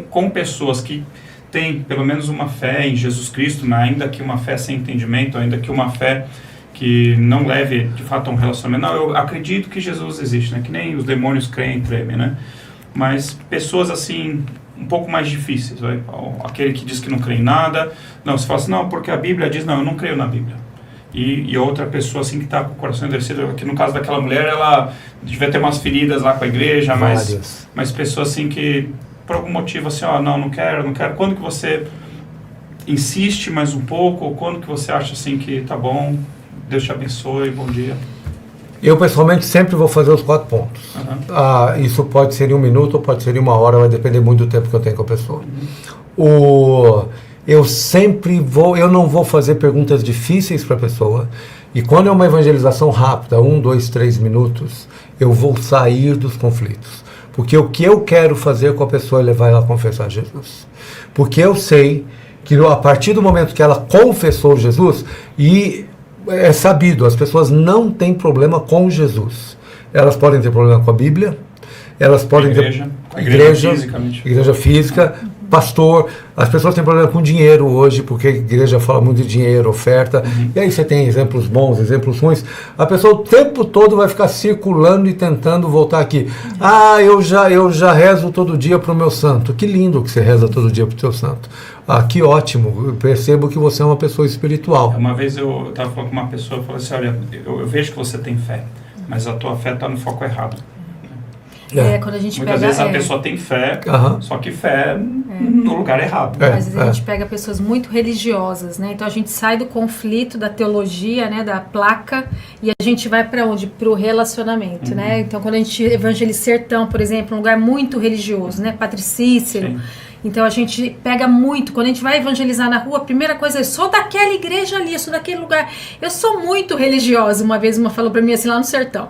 com pessoas que têm pelo menos uma fé em Jesus Cristo, mas ainda que uma fé sem entendimento, ainda que uma fé que não leve de fato a um relacionamento, não, eu acredito que Jesus existe, né? Que nem os demônios creem e tremem, né? Mas pessoas assim um pouco mais difíceis, vai? Aquele que diz que não crê em nada, não, você fala assim, não, porque a Bíblia diz, não, eu não creio na Bíblia. E outra pessoa assim que está com o coração endurecido, que no caso daquela mulher, ela devia ter umas feridas lá com a igreja, mas pessoas assim que por algum motivo assim, não quero, quando que você insiste mais um pouco, ou quando que você acha assim que tá bom, Deus te abençoe, bom dia? Eu, pessoalmente, sempre vou fazer os 4 pontos. Isso pode ser em 1 minuto ou pode ser em 1 hora, vai depender muito do tempo que eu tenho com a pessoa. Eu não vou fazer perguntas difíceis para a pessoa. E quando é uma evangelização rápida, 1, 2, 3 minutos, eu vou sair dos conflitos. Porque o que eu quero fazer com a pessoa é levar ela a confessar Jesus. Porque eu sei que a partir do momento que ela confessou Jesus, e é sabido, as pessoas não têm problema com Jesus. Elas podem ter problema com a Bíblia, elas podem ter igreja física, pastor. As pessoas têm problema com dinheiro hoje, porque a igreja fala muito de dinheiro, oferta. E aí você tem exemplos bons, exemplos ruins. A pessoa o tempo todo vai ficar circulando e tentando voltar aqui. Eu já rezo todo dia para o meu santo. Que lindo que você reza todo dia para o seu santo. Que ótimo, eu percebo que você é uma pessoa espiritual. Uma vez eu estava falando com uma pessoa, eu falei assim, olha, eu vejo que você tem fé, mas a tua fé está no foco errado. Quando a gente Muitas vezes a pessoa tem fé, só que fé no lugar errado. Às vezes a gente pega pessoas muito religiosas, né? Então a gente sai do conflito da teologia, né? Da placa, e a gente vai para onde? Para o relacionamento, né? Então quando a gente evangeliza Sertão, por exemplo, um lugar muito religioso, né? Padre Cícero. Sim. Então a gente pega muito, quando a gente vai evangelizar na rua, a primeira coisa é, sou daquela igreja ali, eu sou daquele lugar. Eu sou muito religiosa. Uma vez uma falou pra mim assim, lá no sertão,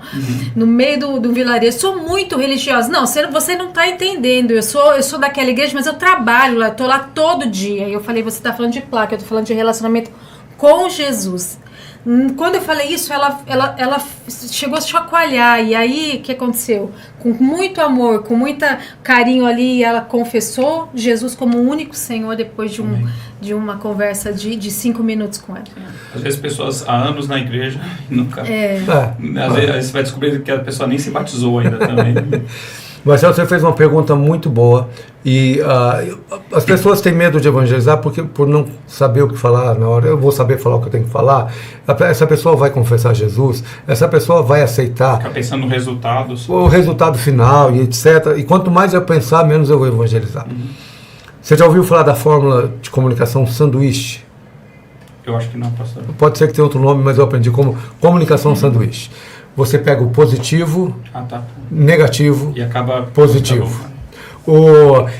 no meio do vilarejo, sou muito religiosa. Não, você não tá entendendo, eu sou daquela igreja, mas eu trabalho lá, tô lá todo dia. E eu falei, você tá falando de placa, eu tô falando de relacionamento com Jesus. Quando eu falei isso, ela chegou a chacoalhar. E aí, o que aconteceu? Com muito amor, com muito carinho ali, ela confessou Jesus como o único Senhor depois de uma conversa de 5 minutos com ela. Às vezes pessoas há anos na igreja nunca... Às vezes você vai descobrir que a pessoa nem se batizou ainda também. Marcelo, você fez uma pergunta muito boa e as pessoas têm medo de evangelizar por não saber o que falar na hora. Eu vou saber falar o que eu tenho que falar. Essa pessoa vai confessar Jesus, essa pessoa vai aceitar. Ficar pensando no resultado. O resultado final e etc. E quanto mais eu pensar, menos eu vou evangelizar. Você já ouviu falar da fórmula de comunicação sanduíche? Eu acho que não, pastor. Pode ser que tenha outro nome, mas eu aprendi como comunicação sanduíche. Você pega o positivo, negativo e acaba positivo.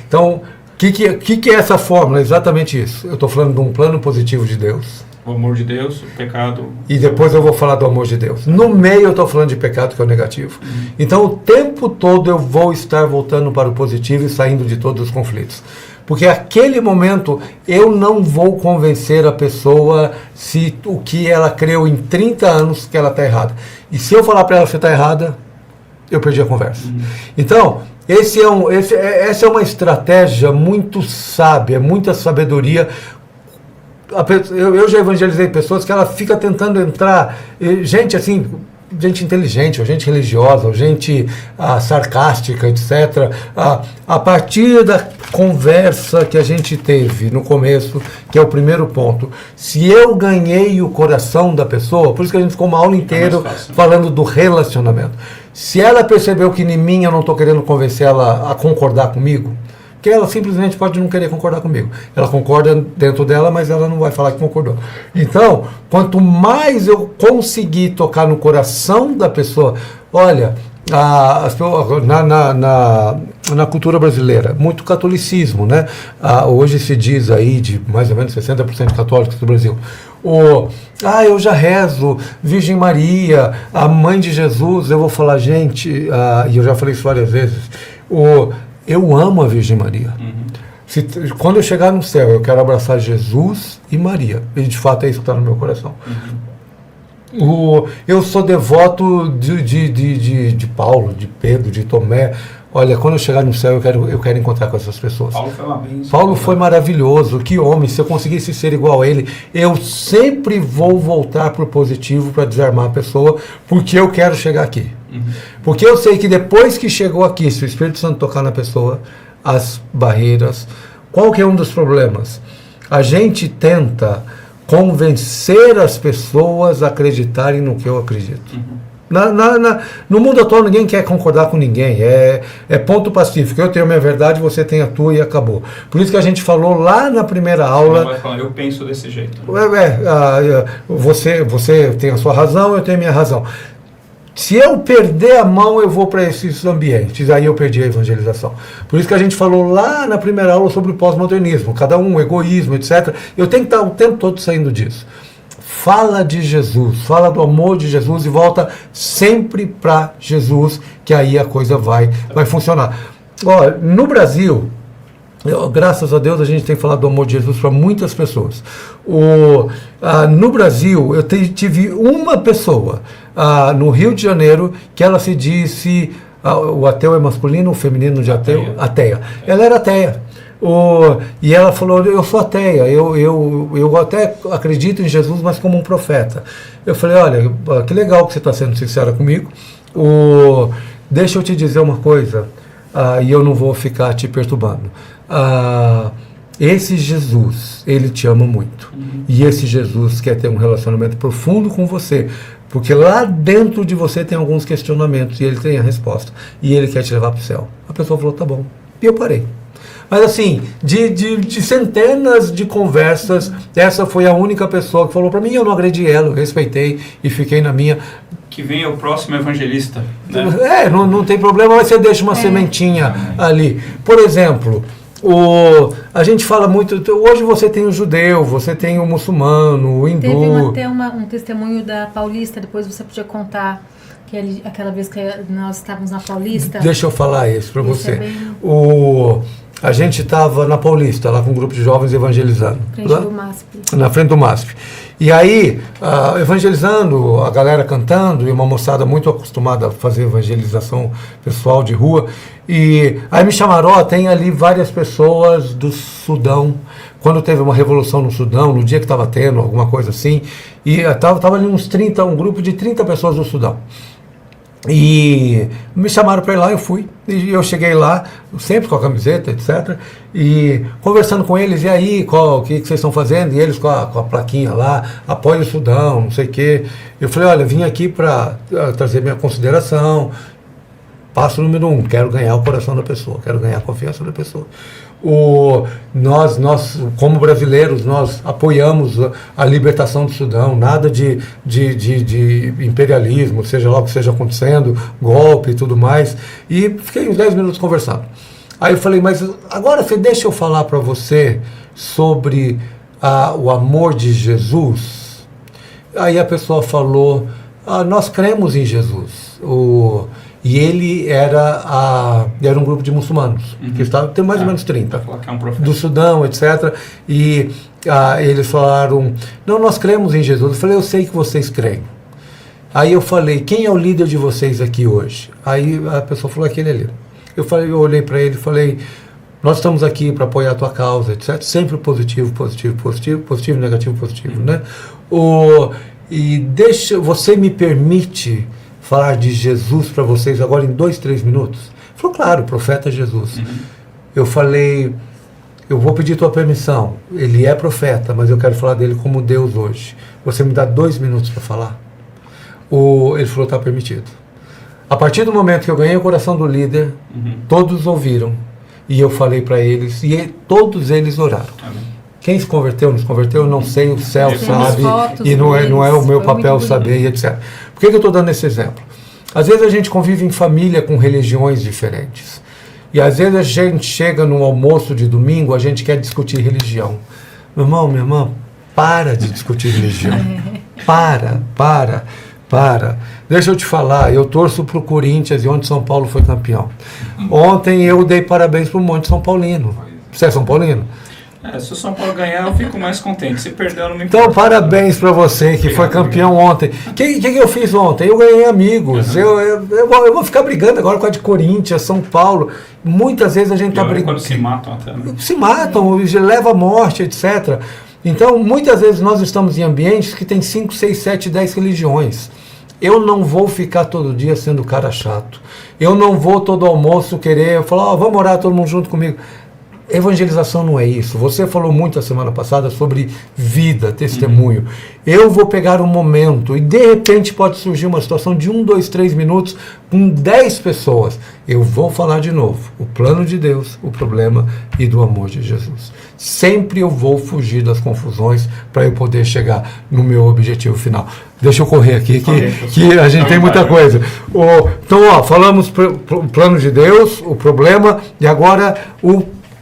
Então, o que é essa fórmula? Exatamente isso. Eu estou falando de um plano positivo de Deus. O amor de Deus, o pecado. E depois eu vou falar do amor de Deus. No meio eu estou falando de pecado, que é o negativo. Então, o tempo todo eu vou estar voltando para o positivo e saindo de todos os conflitos. Porque naquele momento eu não vou convencer a pessoa se o que ela creu em 30 anos que ela está errada. E se eu falar para ela que você está errada, eu perdi a conversa. Então, essa é uma estratégia muito sábia, muita sabedoria. Eu já evangelizei pessoas que ela fica tentando entrar, gente assim, gente inteligente, ou gente religiosa, ou gente sarcástica, etc. A partir da conversa que a gente teve no começo, que é o primeiro ponto, se eu ganhei o coração da pessoa, por isso que a gente ficou uma aula inteira falando do relacionamento. Se ela percebeu que em mim eu não estou querendo convencer ela a concordar comigo, que ela simplesmente pode não querer concordar comigo. Ela concorda dentro dela, mas ela não vai falar que concordou. Então, quanto mais eu conseguir tocar no coração da pessoa, olha, na cultura brasileira, muito catolicismo, né? Hoje se diz aí de mais ou menos 60% de católicos do Brasil. Eu já rezo, Virgem Maria, a mãe de Jesus. Eu vou falar, gente, e eu já falei isso várias vezes, eu amo a Virgem Maria. Quando eu chegar no céu, eu quero abraçar Jesus e Maria. E de fato é isso que está no meu coração. Eu sou devoto de Paulo, de Pedro, de Tomé. Olha, quando eu chegar no céu, eu quero encontrar com essas pessoas. Paulo foi uma bênção. Paulo foi maravilhoso, que homem. Se eu conseguisse ser igual a ele, eu sempre vou voltar para o positivo para desarmar a pessoa, porque eu quero chegar aqui. Porque eu sei que depois que chegou aqui, se o Espírito Santo tocar na pessoa, as barreiras... Qual que é um dos problemas? A gente tenta convencer as pessoas a acreditarem no que eu acredito. No mundo atual ninguém quer concordar com ninguém, é ponto pacífico, eu tenho a minha verdade, você tem a tua e acabou. Por isso que a gente falou lá na primeira aula... Não vai falar, eu penso desse jeito. Você tem a sua razão, eu tenho a minha razão. Se eu perder a mão, eu vou para esses ambientes, aí eu perdi a evangelização. Por isso que a gente falou lá na primeira aula sobre o pós-modernismo, cada um, egoísmo, etc. Eu tenho que estar o tempo todo saindo disso. Fala de Jesus, fala do amor de Jesus e volta sempre para Jesus, que aí a coisa vai funcionar. Ó, no Brasil, graças a Deus a gente tem falado do amor de Jesus para muitas pessoas. No Brasil, eu tive uma pessoa no Rio de Janeiro que ela se disse, o ateu é masculino, o feminino de ateu? Ateia. Ela era ateia. E ela falou, eu sou ateia, eu até acredito em Jesus, mas como um profeta. Eu falei, olha, que legal que você está sendo sincera comigo. Deixa eu te dizer uma coisa, e eu não vou ficar te perturbando. Esse Jesus, ele te ama muito. E esse Jesus quer ter um relacionamento profundo com você, porque lá dentro de você tem alguns questionamentos e ele tem a resposta. E ele quer te levar para o céu. A pessoa falou, tá bom. E eu parei. Mas assim, de centenas de conversas, essa foi a única pessoa que falou para mim, eu não agredi ela, eu respeitei e fiquei na minha. Que venha o próximo evangelista. Né? Não tem problema, mas você deixa uma sementinha ali. Por exemplo, a gente fala muito, hoje você tem o judeu, você tem o muçulmano, o hindu. Teve até um testemunho da Paulista, depois você podia contar. Aquela vez que nós estávamos na Paulista. Deixa eu falar isso para você. A gente estava na Paulista, lá com um grupo de jovens evangelizando. Na frente do MASP. E aí, evangelizando, a galera cantando, e uma moçada muito acostumada a fazer evangelização pessoal de rua. E aí me chamaram, tem ali várias pessoas do Sudão. Quando teve uma revolução no Sudão, no dia que estava tendo, alguma coisa assim, e estava ali um grupo de 30 pessoas do Sudão. E me chamaram para ir lá, eu fui. E eu cheguei lá, sempre com a camiseta, etc. E conversando com eles, e aí, o que vocês estão fazendo? E eles com a plaquinha lá, apoio o Sudão, não sei o quê. Eu falei, olha, vim aqui para trazer minha consideração. Passo número 1, quero ganhar o coração da pessoa, quero ganhar a confiança da pessoa. Nós, como brasileiros, nós apoiamos a libertação do Sudão, nada de imperialismo, seja lá o que esteja acontecendo, golpe e tudo mais. E fiquei uns 10 minutos conversando. Aí eu falei, mas agora você deixa eu falar para você sobre o amor de Jesus. Aí a pessoa falou, nós cremos em Jesus. E ele era um grupo de muçulmanos, que tem mais ou menos 30, do Sudão, etc. E eles falaram, não, nós cremos em Jesus. Eu falei, eu sei que vocês creem. Aí eu falei, quem é o líder de vocês aqui hoje? Aí a pessoa falou, aquele ali. Eu olhei para ele e falei, nós estamos aqui para apoiar a tua causa, etc. Sempre positivo, negativo, né? E você me permite falar de Jesus para vocês agora em 2, 3 minutos? Ele falou, claro, o profeta Jesus. Eu falei, eu vou pedir tua permissão. Ele é profeta, mas eu quero falar dele como Deus hoje. Você me dá 2 minutos para falar? Ele falou, está permitido. A partir do momento que eu ganhei o coração do líder, todos ouviram. E eu falei para eles, e todos eles oraram. Quem se converteu, não se converteu, eu não sei, o céu sabe, e não é o meu papel saber, e etc. Por que eu estou dando esse exemplo? Às vezes a gente convive em família com religiões diferentes. E às vezes a gente chega num almoço de domingo, a gente quer discutir religião. Meu irmão, minha irmã, para de discutir religião. Para. Deixa eu te falar, eu torço para o Corinthians e onde São Paulo foi campeão. Ontem eu dei parabéns para o Monte São Paulino. Você é São Paulino? Se o São Paulo ganhar, eu fico mais contente. Se perder, eu não me importo. Então, parabéns para você que foi campeão ontem. O que eu fiz ontem? Eu ganhei amigos. Eu vou ficar brigando agora com a de Corinthians, São Paulo. Muitas vezes a gente está brigando. Quando se matam até, né? Se matam, leva à morte, etc. Então, muitas vezes nós estamos em ambientes que tem 5, 6, 7, 10 religiões. Eu não vou ficar todo dia sendo cara chato. Eu não vou todo almoço querer falar, vamos orar todo mundo junto comigo. Evangelização não é isso. Você falou muito a semana passada sobre vida, testemunho. Eu vou pegar um momento e de repente pode surgir uma situação de 1, 2, 3 minutos com 10 pessoas. Eu vou falar de novo. O plano de Deus, o problema e do amor de Jesus. Sempre eu vou fugir das confusões para eu poder chegar no meu objetivo final. Deixa eu correr aqui, que a gente tem muita coisa. Então, falamos o plano de Deus, o problema, e agora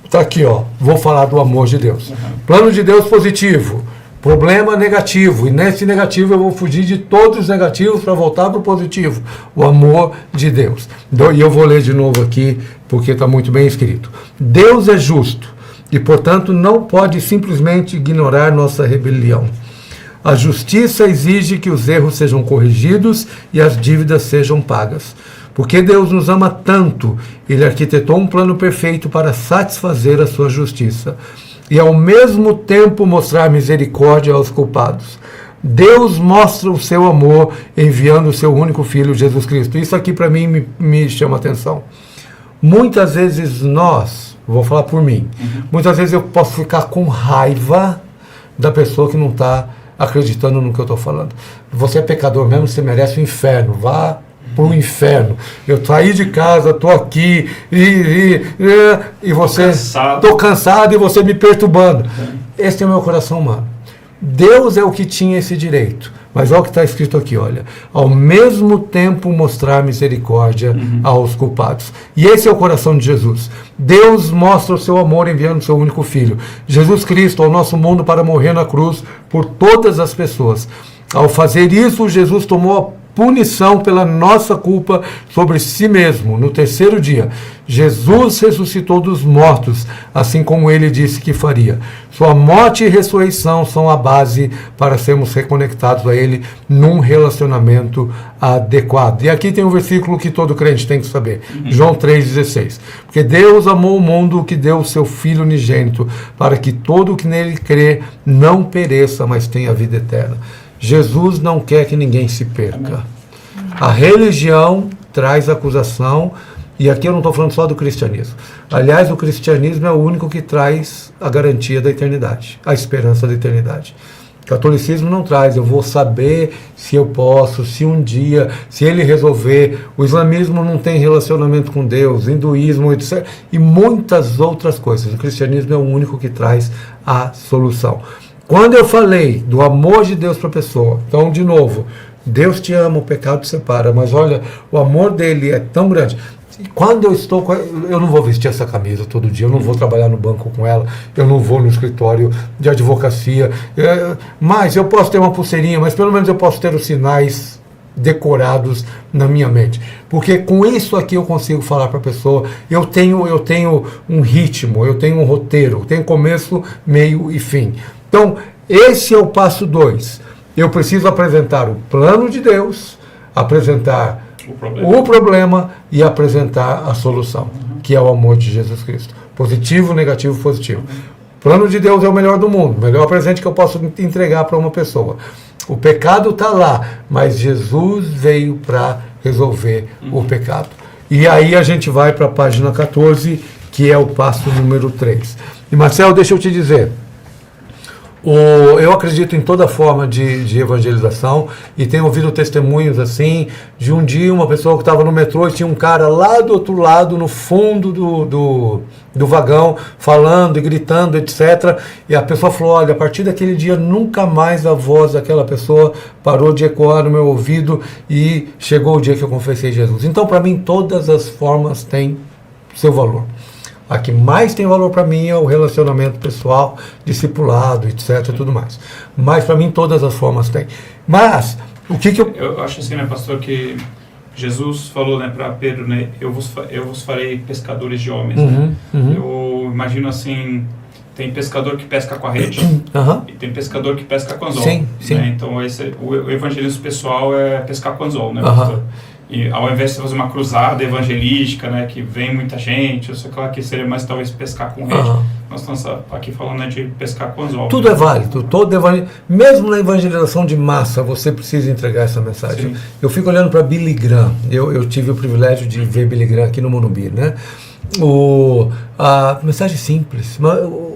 está aqui, vou falar do amor de Deus. Plano de Deus positivo, problema negativo, e nesse negativo eu vou fugir de todos os negativos para voltar para o positivo, o amor de Deus. E eu vou ler de novo aqui, porque está muito bem escrito. Deus é justo e, portanto, não pode simplesmente ignorar nossa rebelião. A justiça exige que os erros sejam corrigidos e as dívidas sejam pagas. Porque Deus nos ama tanto, Ele arquitetou um plano perfeito para satisfazer a sua justiça e ao mesmo tempo mostrar misericórdia aos culpados. Deus mostra o seu amor enviando o seu único Filho, Jesus Cristo. Isso aqui para mim me chama atenção. Muitas vezes vou falar por mim, muitas vezes eu posso ficar com raiva da pessoa que não está acreditando no que eu estou falando. Você é pecador mesmo, você merece o inferno, vá para o inferno. Eu saí de casa, estou aqui e você... Estou cansado e você me perturbando. Esse é o meu coração humano. Deus é o que tinha esse direito. Mas olha o que está escrito aqui, olha. Ao mesmo tempo mostrar misericórdia aos culpados. E esse é o coração de Jesus. Deus mostra o seu amor enviando o seu único Filho, Jesus Cristo, ao nosso mundo para morrer na cruz por todas as pessoas. Ao fazer isso, Jesus tomou a punição pela nossa culpa sobre si mesmo. No terceiro dia, Jesus ressuscitou dos mortos, assim como ele disse que faria. Sua morte e ressurreição são a base para sermos reconectados a ele num relacionamento adequado. E aqui tem um versículo que todo crente tem que saber. João 3,16. Porque Deus amou o mundo que deu o seu Filho unigênito, para que todo o que nele crê não pereça, mas tenha vida eterna. Jesus não quer que ninguém se perca. A religião traz acusação, e aqui eu não estou falando só do cristianismo. Aliás, o cristianismo é o único que traz a garantia da eternidade, a esperança da eternidade. O catolicismo não traz, eu vou saber se eu posso, se um dia, se ele resolver. O islamismo não tem relacionamento com Deus, hinduísmo, etc. E muitas outras coisas. O cristianismo é o único que traz a solução. Quando eu falei do amor de Deus para a pessoa, então, de novo, Deus te ama, o pecado te separa, mas olha, o amor dele é tão grande. Quando eu não vou vestir essa camisa todo dia, eu não vou trabalhar no banco com ela, eu não vou no escritório de advocacia, mas eu posso ter uma pulseirinha, mas pelo menos eu posso ter os sinais decorados na minha mente, porque com isso aqui eu consigo falar para a pessoa, eu tenho um ritmo, eu tenho um roteiro, eu tenho começo, meio e fim. Então, esse é o passo 2. Eu preciso apresentar o plano de Deus, apresentar o problema e apresentar a solução, que é o amor de Jesus Cristo. Positivo, negativo, positivo. O plano de Deus é o melhor do mundo, o melhor presente que eu posso entregar para uma pessoa. O pecado está lá, mas Jesus veio para resolver o pecado. E aí a gente vai para a página 14, que é o passo número 3. E Marcelo, deixa eu te dizer, eu acredito em toda forma de evangelização e tenho ouvido testemunhos assim, de um dia uma pessoa que estava no metrô e tinha um cara lá do outro lado, no fundo do vagão, falando e gritando, etc. E a pessoa falou, olha, a partir daquele dia nunca mais a voz daquela pessoa parou de ecoar no meu ouvido e chegou o dia que eu confessei Jesus. Então, para mim, todas as formas têm seu valor. A que mais tem valor para mim é o relacionamento pessoal, discipulado, etc. Tudo mais. Mas para mim todas as formas têm. Mas, o que eu... Eu acho assim, né, pastor, que Jesus falou, né, para Pedro, né, eu vos farei pescadores de homens. Eu imagino assim, tem pescador que pesca com a rede e tem pescador que pesca com anzol. Sim. Né? Então o evangelismo pessoal é pescar com anzol, né, pastor? E ao invés de fazer uma cruzada evangelística, né, que vem muita gente, eu sei lá, que seria mais talvez pescar com rede. Nós estamos aqui falando, né, de pescar com anzol. Tudo é válido, mesmo na evangelização de massa, você precisa entregar essa mensagem. Sim. Eu fico olhando para Billy Graham, eu tive o privilégio de ver Billy Graham aqui no Morumbi, né? A mensagem simples,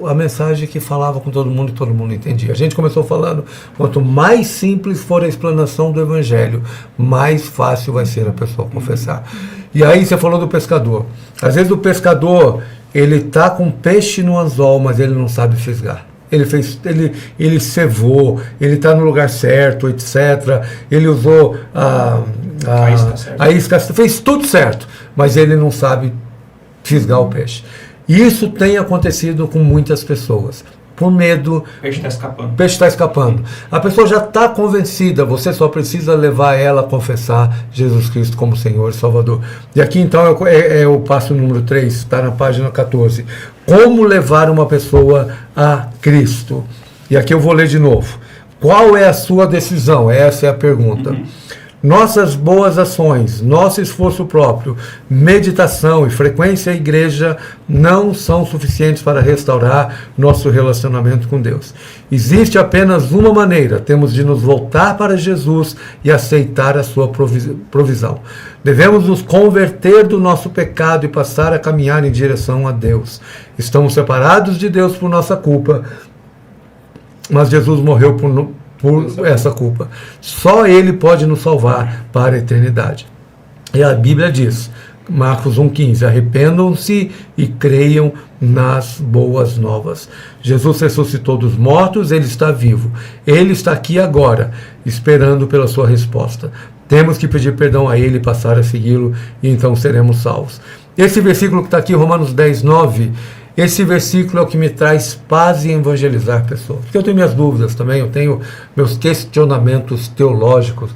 a mensagem que falava com todo mundo e todo mundo entendia. A gente começou falando, quanto mais simples for a explanação do evangelho, mais fácil vai ser a pessoa confessar. E aí você falou do pescador. Às vezes o pescador, ele está com peixe no anzol, mas ele não sabe fisgar. Ele cevou, ele está no lugar certo, etc. Ele usou a isca, fez tudo certo, mas ele não sabe fisgar o peixe. Isso tem acontecido com muitas pessoas. Por medo. O peixe está escapando. O peixe está escapando. A pessoa já está convencida, você só precisa levar ela a confessar Jesus Cristo como Senhor e Salvador. E aqui então é o passo número 3, está na página 14. Como levar uma pessoa a Cristo? E aqui eu vou ler de novo. Qual é a sua decisão? Essa é a pergunta. Nossas boas ações, nosso esforço próprio, meditação e frequência à igreja não são suficientes para restaurar nosso relacionamento com Deus. Existe apenas uma maneira, temos de nos voltar para Jesus e aceitar a sua provisão. Devemos nos converter do nosso pecado e passar a caminhar em direção a Deus. Estamos separados de Deus por nossa culpa, mas Jesus morreu por essa culpa. Só Ele pode nos salvar para a eternidade. E a Bíblia diz, Marcos 1,15, arrependam-se e creiam nas boas novas. Jesus ressuscitou dos mortos, Ele está vivo. Ele está aqui agora, esperando pela sua resposta. Temos que pedir perdão a Ele e passar a segui-lo, e então seremos salvos. Esse versículo que está aqui, Romanos 10:9, esse versículo é o que me traz paz em evangelizar pessoas. Porque eu tenho minhas dúvidas também, eu tenho meus questionamentos teológicos.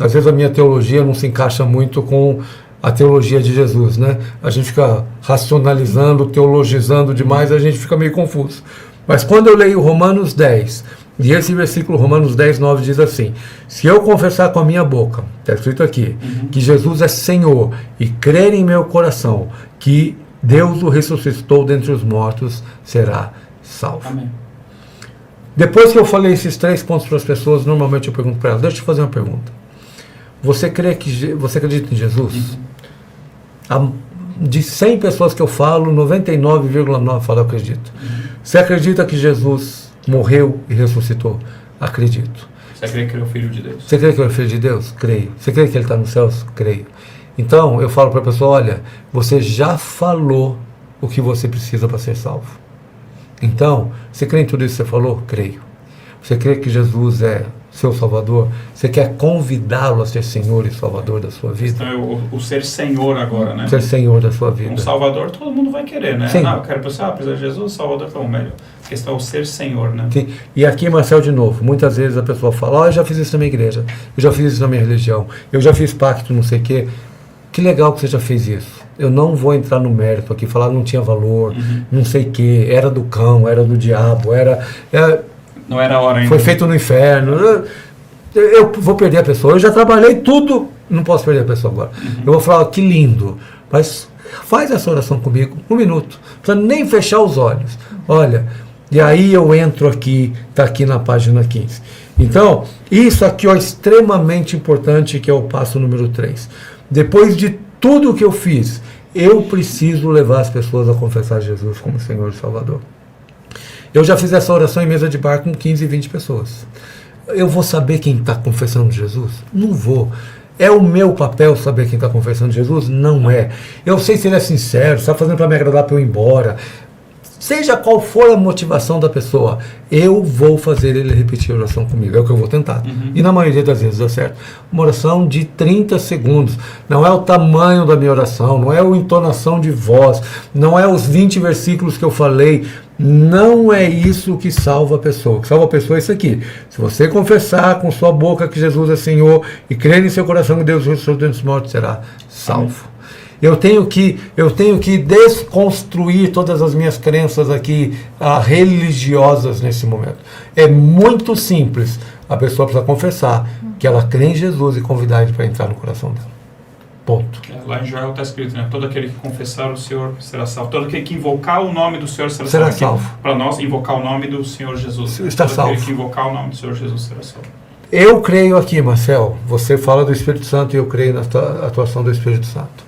Às vezes a minha teologia não se encaixa muito com a teologia de Jesus, né? A gente fica racionalizando, teologizando demais, a gente fica meio confuso. Mas quando eu leio Romanos 10, e esse versículo, Romanos 10:9, diz assim: se eu confessar com a minha boca, está escrito aqui, que Jesus é Senhor, e crer em meu coração que Deus o ressuscitou dentre os mortos, será salvo. Amém. Depois que eu falei esses 3 pontos para as pessoas, normalmente eu pergunto para elas, deixa eu te fazer uma pergunta. Você acredita em Jesus? De 100 pessoas que eu falo, 99,9 falam eu acredito. Você acredita que Jesus morreu e ressuscitou? Acredito. Você crê que ele é o Filho de Deus? Você crê que ele é o Filho de Deus? Creio. Você crê que ele está nos céus? Creio. Então, eu falo para a pessoa, olha, você já falou o que você precisa para ser salvo. Então, você crê em tudo isso que você falou? Creio. Você crê que Jesus é seu Salvador? Você quer convidá-lo a ser Senhor e Salvador da sua vida? Então, é o ser Senhor agora, né? Ser Senhor da sua vida. Um Salvador todo mundo vai querer, né? Sim. Não, eu quero pensar, precisa de Jesus, Salvador está melhor. A questão é o ser Senhor, né? Sim. E aqui, Marcel, de novo, muitas vezes a pessoa fala, eu já fiz isso na minha igreja, eu já fiz isso na minha religião, eu já fiz pacto, não sei o quê. Que legal que você já fez isso. Eu não vou entrar no mérito aqui, falar não tinha valor, não sei o que, era do cão, era do diabo, não era a hora ainda. Foi feito no inferno. Eu vou perder a pessoa. Eu já trabalhei tudo, não posso perder a pessoa agora. Eu vou falar, que lindo, mas faz essa oração comigo, 1 minuto. Não precisa nem fechar os olhos. Olha, e aí eu entro aqui, está aqui na página 15. Então, isso aqui é extremamente importante, que é o passo número 3. Depois de tudo que eu fiz, eu preciso levar as pessoas a confessar Jesus como Senhor e Salvador. Eu já fiz essa oração em mesa de bar com 15, 20 pessoas. Eu vou saber quem está confessando Jesus? Não vou. É o meu papel saber quem está confessando Jesus? Não é. Eu sei se ele é sincero, está fazendo para me agradar para eu ir embora. Seja qual for a motivação da pessoa, eu vou fazer ele repetir a oração comigo. É o que eu vou tentar. E na maioria das vezes dá certo. Uma oração de 30 segundos. Não é o tamanho da minha oração, não é a entonação de voz, não é os 20 versículos que eu falei. Não é isso que salva a pessoa. O que salva a pessoa é isso aqui. Se você confessar com sua boca que Jesus é Senhor e crer em seu coração que Deus ressuscitou dos mortos, será salvo. Eu tenho que desconstruir todas as minhas crenças aqui religiosas nesse momento. É muito simples. A pessoa precisa confessar que ela crê em Jesus e convidar ele para entrar no coração dela. Ponto. Lá em Joel está escrito, né? Todo aquele que confessar o Senhor será salvo. Todo aquele que invocar o nome do Senhor será salvo. Para nós, invocar o nome do Senhor Jesus. Está salvo. Todo aquele que invocar o nome do Senhor Jesus será salvo. Eu creio aqui, Marcel. Você fala do Espírito Santo e eu creio na atuação do Espírito Santo.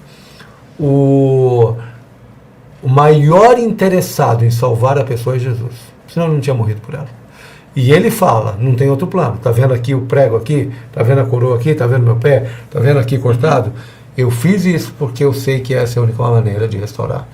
O maior interessado em salvar a pessoa é Jesus. Senão eu não tinha morrido por ela. E ele fala, não tem outro plano. Está vendo aqui o prego aqui? Está vendo a coroa aqui? Está vendo meu pé? Está vendo aqui cortado? Eu fiz isso porque eu sei que essa é a única maneira de restaurar.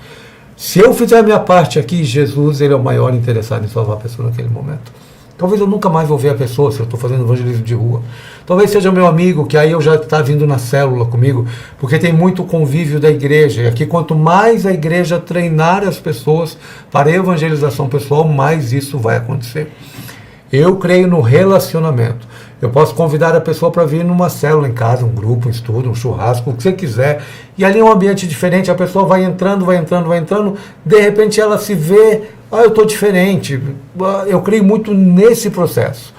Se eu fizer a minha parte aqui, Jesus, ele é o maior interessado em salvar a pessoa naquele momento. Talvez eu nunca mais vou ver a pessoa se eu estou fazendo evangelismo de rua. Talvez seja meu amigo, que aí eu já está vindo na célula comigo, porque tem muito convívio da igreja. E aqui, quanto mais a igreja treinar as pessoas para evangelização pessoal, mais isso vai acontecer. Eu creio no relacionamento. Eu posso convidar a pessoa para vir numa célula em casa, um grupo, um estudo, um churrasco, o que você quiser. E ali é um ambiente diferente, a pessoa vai entrando, de repente ela se vê, eu estou diferente. Eu creio muito nesse processo.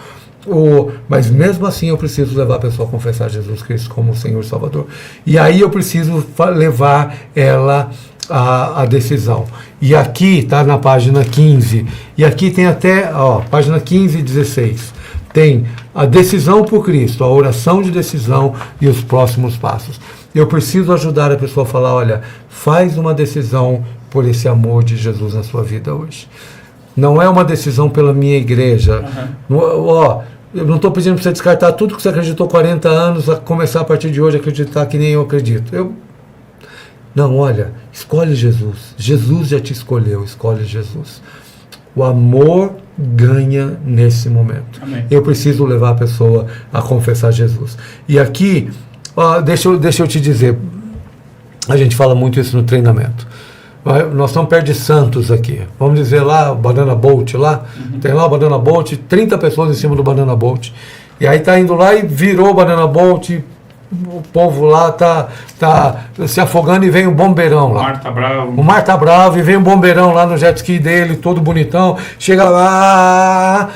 Mas mesmo assim eu preciso levar a pessoa a confessar Jesus Cristo como o Senhor e Salvador. E aí eu preciso levar ela a decisão. E aqui está na página 15. E aqui tem até, página 15 e 16. Tem a decisão por Cristo, a oração de decisão e os próximos passos. Eu preciso ajudar a pessoa a falar, olha, faz uma decisão por esse amor de Jesus na sua vida hoje. Não é uma decisão pela minha igreja. Eu não estou pedindo para você descartar tudo que você acreditou 40 anos, a começar a partir de hoje a acreditar que nem eu acredito. Não, olha, escolhe Jesus. Jesus já te escolheu, escolhe Jesus. O amor ganha nesse momento. Amém. Eu preciso levar a pessoa a confessar Jesus. E aqui, deixa eu te dizer, a gente fala muito isso no treinamento. Nós estamos perto de Santos aqui. Vamos dizer lá, o Banana Boat lá. Tem lá o Banana Boat, 30 pessoas em cima do Banana Boat. E aí está indo lá e virou o Banana Boat. O povo lá tá se afogando e vem um bombeirão lá. O mar tá bravo e vem um bombeirão lá no jet ski dele, todo bonitão. Chega lá,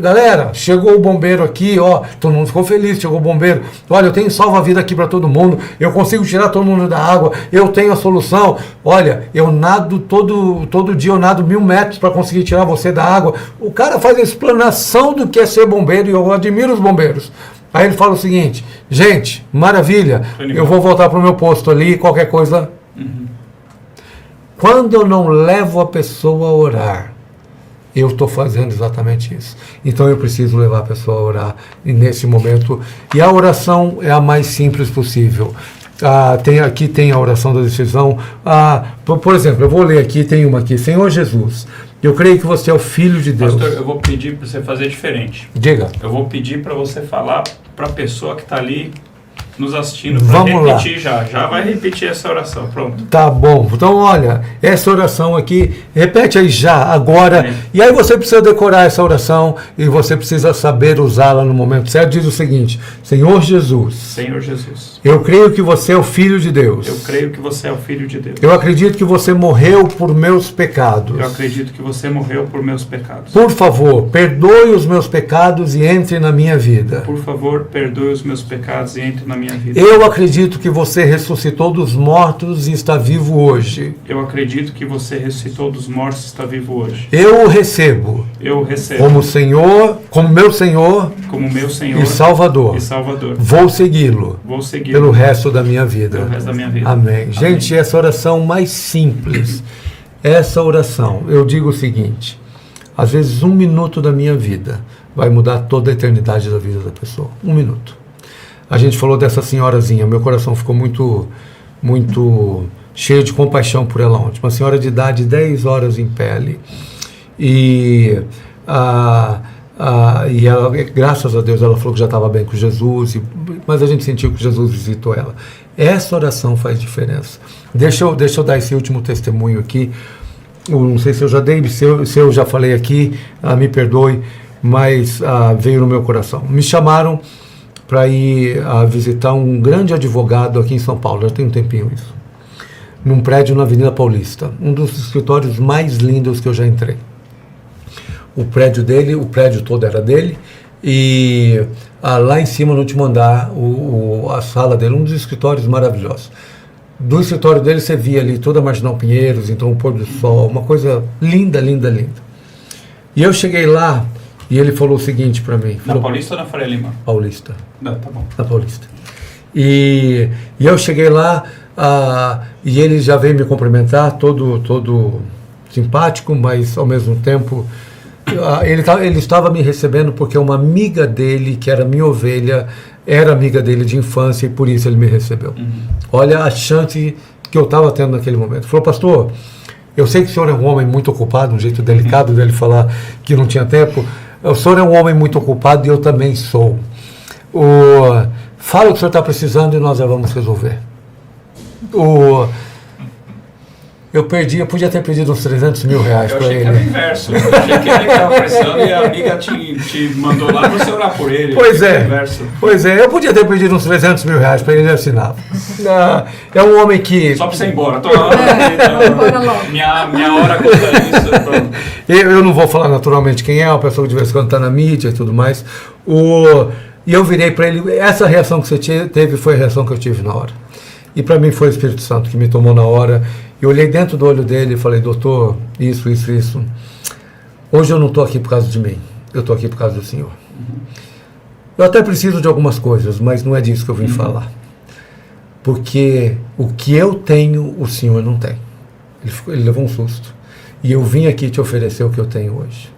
galera, chegou o bombeiro aqui, todo mundo ficou feliz, chegou o bombeiro. Olha, eu tenho salva-vida aqui para todo mundo, eu consigo tirar todo mundo da água, eu tenho a solução. Olha, eu nado todo dia, eu nado 1000 metros para conseguir tirar você da água. O cara faz a explanação do que é ser bombeiro e eu admiro os bombeiros. Aí ele fala o seguinte, gente, maravilha, eu vou voltar para o meu posto ali, qualquer coisa. Quando eu não levo a pessoa a orar, eu estou fazendo exatamente isso. Então eu preciso levar a pessoa a orar nesse momento. E a oração é a mais simples possível. Aqui tem a oração da decisão. Por exemplo, eu vou ler aqui, tem uma aqui, Senhor Jesus, eu creio que você é o Filho de Deus. Pastor, eu vou pedir para você fazer diferente. Diga. Eu vou pedir para você falar para a pessoa que está ali nos assistindo, vamos repetir lá. Já vai repetir essa oração, pronto. Tá bom, então olha, essa oração aqui, repete aí já, agora, e aí você precisa decorar essa oração e você precisa saber usá-la no momento certo. Diz o seguinte, Senhor Jesus, eu creio que você é o Filho de Deus. Eu creio que você é o Filho de Deus. Eu acredito que você morreu por meus pecados. Eu acredito que você morreu por meus pecados. Por favor, perdoe os meus pecados e entre na minha vida. Por favor, perdoe os meus pecados e entre na minha vida. Eu acredito que você ressuscitou dos mortos e está vivo hoje. Eu acredito que você ressuscitou dos mortos e está vivo hoje. Eu o recebo. Eu o recebo. Como Senhor, como meu Senhor. Como meu Senhor e Salvador. Vou segui-lo. Pelo resto da minha vida. Pelo resto da minha vida. Amém. Gente, essa oração mais simples. Essa oração, eu digo o seguinte, às vezes 1 minuto da minha vida vai mudar toda a eternidade da vida da pessoa. 1 minuto. A gente falou dessa senhorazinha, meu coração ficou muito cheio de compaixão por ela ontem. Uma senhora de idade, 10 horas em pé ali. E ela, graças a Deus, ela falou que já estava bem com Jesus, mas a gente sentiu que Jesus visitou ela. Essa oração faz diferença. Deixa eu dar esse último testemunho aqui. eu não sei se eu já dei, se eu já falei aqui, me perdoe, mas veio no meu coração. Me chamaram para ir visitar um grande advogado aqui em São Paulo, já tem um tempinho isso, num prédio na Avenida Paulista, um dos escritórios mais lindos que eu já entrei. O prédio todo era dele, e lá em cima, no último andar, a sala dele, um dos escritórios maravilhosos. Do escritório dele você via ali toda a Marginal Pinheiros, então o pôr do sol, uma coisa linda, linda, linda. E eu cheguei lá, e ele falou o seguinte para mim. Na Paulista ou na Faria Lima? Paulista. Não, tá bom. Na Paulista. E eu cheguei lá, e ele já veio me cumprimentar, todo simpático, mas ao mesmo tempo, ele estava me recebendo porque uma amiga dele, que era minha ovelha, era amiga dele de infância, e por isso ele me recebeu. Olha a chance que eu estava tendo naquele momento. Ele falou: pastor, eu sei que o senhor é um homem muito ocupado, um jeito delicado dele falar que não tinha tempo. O senhor é um homem muito ocupado e eu também sou. Fala o que o senhor está precisando e nós já vamos resolver. Eu podia ter pedido uns 300 mil reais para ele. Eu achei que era o inverso. Eu achei que ele estava precisando e a amiga te mandou lá para você orar por ele. Pois é, eu podia ter pedido uns 300 mil reais para ele assinar. É um homem que... Só para você ir embora. Minha hora conta isso. Eu não vou falar naturalmente quem é, uma pessoa que de vez em quando está na mídia e tudo mais. E eu virei para ele, essa reação que você teve foi a reação que eu tive na hora. E para mim foi o Espírito Santo que me tomou na hora. Eu olhei dentro do olho dele e falei: doutor, isso. Hoje eu não estou aqui por causa de mim, eu estou aqui por causa do Senhor. Eu até preciso de algumas coisas, mas não é disso que eu vim falar. Porque o que eu tenho, o Senhor não tem. Ele levou um susto. E eu vim aqui te oferecer o que eu tenho hoje.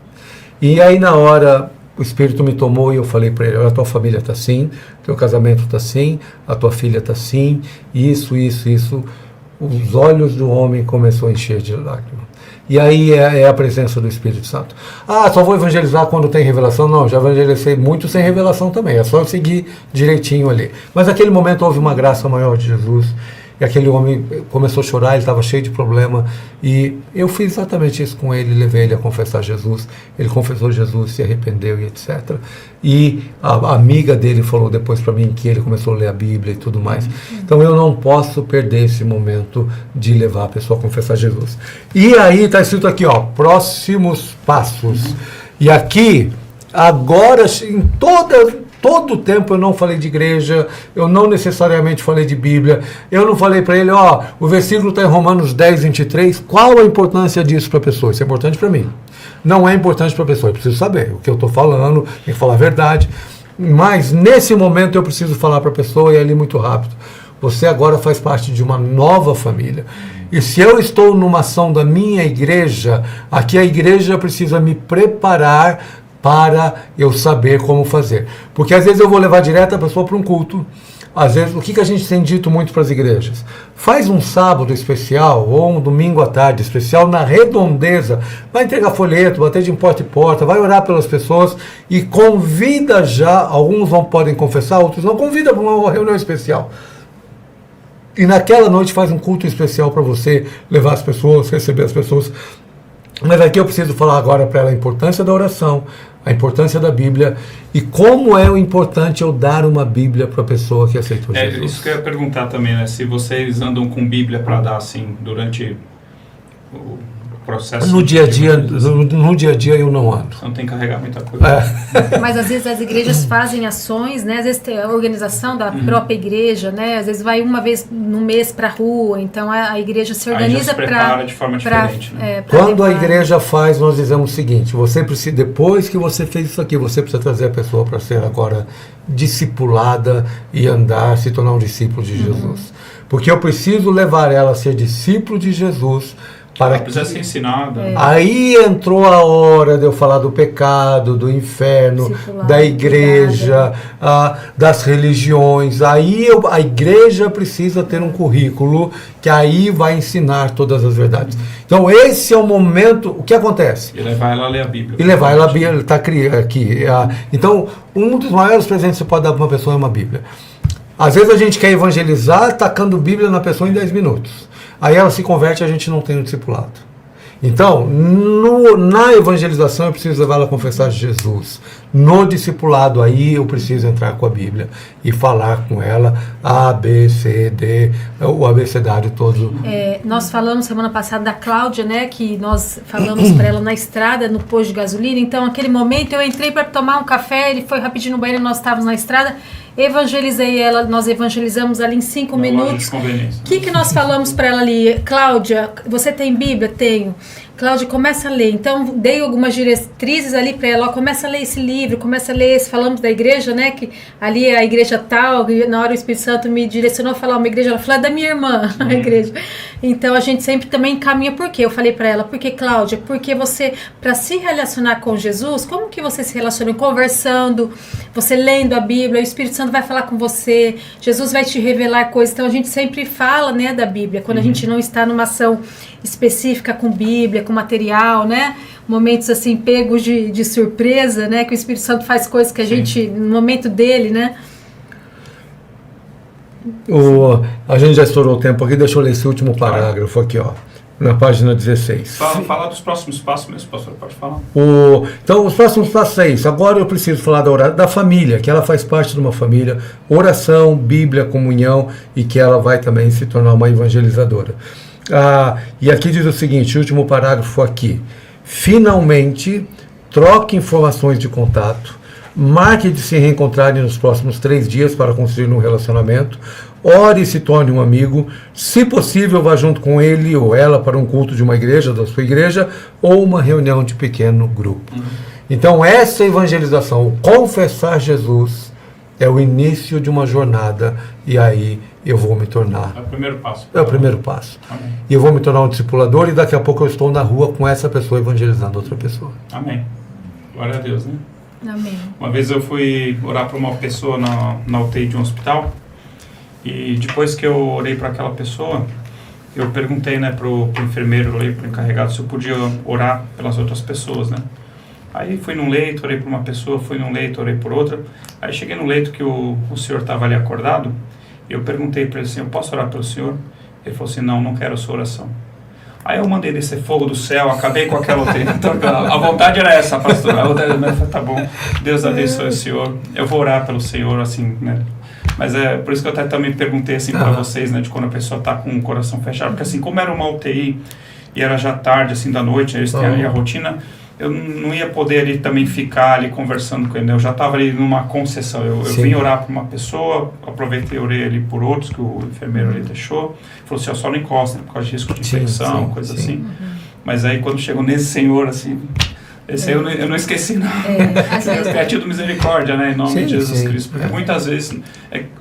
E aí na hora... o Espírito me tomou e eu falei para ele: olha, a tua família está assim, teu casamento está assim, a tua filha está assim, isso. Os olhos do homem começou a encher de lágrimas. E aí é a presença do Espírito Santo. Só vou evangelizar quando tem revelação? Não, já evangelizei muito sem revelação também, é só eu seguir direitinho ali. Mas naquele momento houve uma graça maior de Jesus. E aquele homem começou a chorar, ele estava cheio de problema. E eu fiz exatamente isso com ele, levei ele a confessar Jesus. Ele confessou Jesus, se arrependeu e etc. E a amiga dele falou depois para mim que ele começou a ler a Bíblia e tudo mais. Então eu não posso perder esse momento de levar a pessoa a confessar Jesus. E aí está escrito aqui, próximos passos. E aqui, agora, em todo o tempo eu não falei de igreja, eu não necessariamente falei de Bíblia, eu não falei para ele, o versículo está em Romanos 10, 23, qual a importância disso para a pessoa? Isso é importante para mim. Não é importante para a pessoa, eu preciso saber o que eu estou falando, tem que falar a verdade, mas nesse momento eu preciso falar para a pessoa, e ali muito rápido. Você agora faz parte de uma nova família. E se eu estou numa ação da minha igreja, aqui a igreja precisa me preparar para eu saber como fazer. Porque às vezes eu vou levar direto a pessoa para um culto. Às vezes, o que a gente tem dito muito para as igrejas? Faz um sábado especial, ou um domingo à tarde especial, na Redondeza. Vai entregar folheto, bater de porta em porta, vai orar pelas pessoas e convida já, alguns podem confessar, outros não, convida para uma reunião especial. E naquela noite faz um culto especial para você levar as pessoas, receber as pessoas. Mas aqui eu preciso falar agora para ela a importância da oração, a importância da Bíblia e como é o importante eu dar uma Bíblia para a pessoa que aceitou Jesus. Isso que eu ia perguntar também, né? Se vocês andam com Bíblia para dar assim durante o processo. No dia a dia eu não ando. Você não tem que carregar muita coisa. Mas às vezes as igrejas fazem ações, né? Às vezes tem a organização da própria igreja, né? Às vezes vai uma vez no mês para a rua, então a igreja se organiza para... prepara de forma diferente, né? Quando a igreja faz, nós dizemos o seguinte: você precisa, depois que você fez isso aqui, você precisa trazer a pessoa para ser agora discipulada e andar, se tornar um discípulo de Jesus. Porque eu preciso levar ela a ser discípulo de Jesus. Ela precisa ser ensinada. Aí entrou a hora de eu falar do pecado, do inferno, da igreja, das religiões. Aí a igreja precisa ter um currículo que aí vai ensinar todas as verdades. Então esse é o momento. O que acontece? E levar ela a ler a Bíblia. E levar ela a Bíblia, ele está aqui. Então um dos maiores presentes que você pode dar para uma pessoa é uma Bíblia. Às vezes a gente quer evangelizar tacando Bíblia na pessoa em 10 minutos. Aí ela se converte e a gente não tem o discipulado. Então, na evangelização eu preciso levá-la a confessar Jesus. No discipulado aí eu preciso entrar com a Bíblia e falar com ela A, B, C, D, o abecedário todo. Nós falamos semana passada da Cláudia, né, que nós falamos para ela na estrada, no posto de gasolina. Então, naquele momento eu entrei para tomar um café, ele foi rapidinho no banheiro, nós estávamos na estrada, evangelizei ela, nós evangelizamos ali em 5 minutos. O que nós falamos para ela ali? Cláudia, você tem Bíblia? Tenho. Cláudia, começa a ler. Então, dei algumas diretrizes ali para ela, começa a ler esse livro, começa a ler esse, falamos da igreja, né, que ali é a igreja tal, e na hora o Espírito Santo me direcionou a falar uma igreja, ela falou, é da minha irmã, a igreja. Então, a gente sempre também caminha, por quê? Eu falei para ela, porque Cláudia, porque você, para se relacionar com Jesus, como que você se relaciona? Conversando, você lendo a Bíblia, o Espírito Santo vai falar com você, Jesus vai te revelar coisas, então a gente sempre fala, né, da Bíblia, quando a gente não está numa ação específica com Bíblia, com material, né? Momentos assim, pegos de surpresa, né? Que o Espírito Santo faz coisas que a gente, no momento dele, né? A gente já estourou o tempo aqui, deixa eu ler esse último parágrafo aqui, ó, na página 16. Fala dos próximos passos mesmo, pastor, pode falar. Então, os próximos passos é isso. Agora eu preciso falar da família, que ela faz parte de uma família, oração, Bíblia, comunhão, e que ela vai também se tornar uma evangelizadora. E aqui diz o seguinte, o último parágrafo aqui. Finalmente, troque informações de contato, marque de se reencontrarem nos próximos 3 dias para construir um relacionamento, ore e se torne um amigo, se possível vá junto com ele ou ela para um culto de uma igreja, da sua igreja, ou uma reunião de pequeno grupo. Então essa evangelização, o confessar Jesus, é o início de uma jornada, e aí eu vou me tornar... É o primeiro passo. É o primeiro passo. Amém. E eu vou me tornar um discipulador, e daqui a pouco eu estou na rua com essa pessoa evangelizando outra pessoa. Amém. Glória a Deus, né? Amém. Uma vez eu fui orar para uma pessoa na UTI de um hospital, e depois que eu orei para aquela pessoa, eu perguntei, né, pro enfermeiro, pro encarregado, se eu podia orar pelas outras pessoas, né? Aí fui num leito, orei por uma pessoa, fui num leito, orei por outra. Aí cheguei no leito que o senhor estava ali acordado, e eu perguntei para ele assim, eu posso orar pelo senhor? Ele falou assim, não quero a sua oração. Aí eu mandei descer fogo do céu, acabei com aquela UTI. Então, a vontade era essa, pastor. A vontade era, tá bom, Deus abençoe o senhor, eu vou orar pelo senhor, assim, né? Mas é por isso que eu até também perguntei assim para vocês, né, de quando a pessoa está com o coração fechado, porque assim, como era uma UTI e era já tarde, assim, da noite, eles têm ali a rotina, eu não ia poder ali também ficar ali conversando com ele, né? Eu já estava ali numa concessão, eu vim orar para uma pessoa, aproveitei e orei ali por outros que o enfermeiro ali deixou, falou assim, só não encosta, né, por causa de risco de infecção, coisa assim. Mas aí quando chegou nesse senhor, assim, esse eu não esqueci, não. Tenha tido misericórdia, né, em nome de Jesus Cristo. Porque muitas vezes,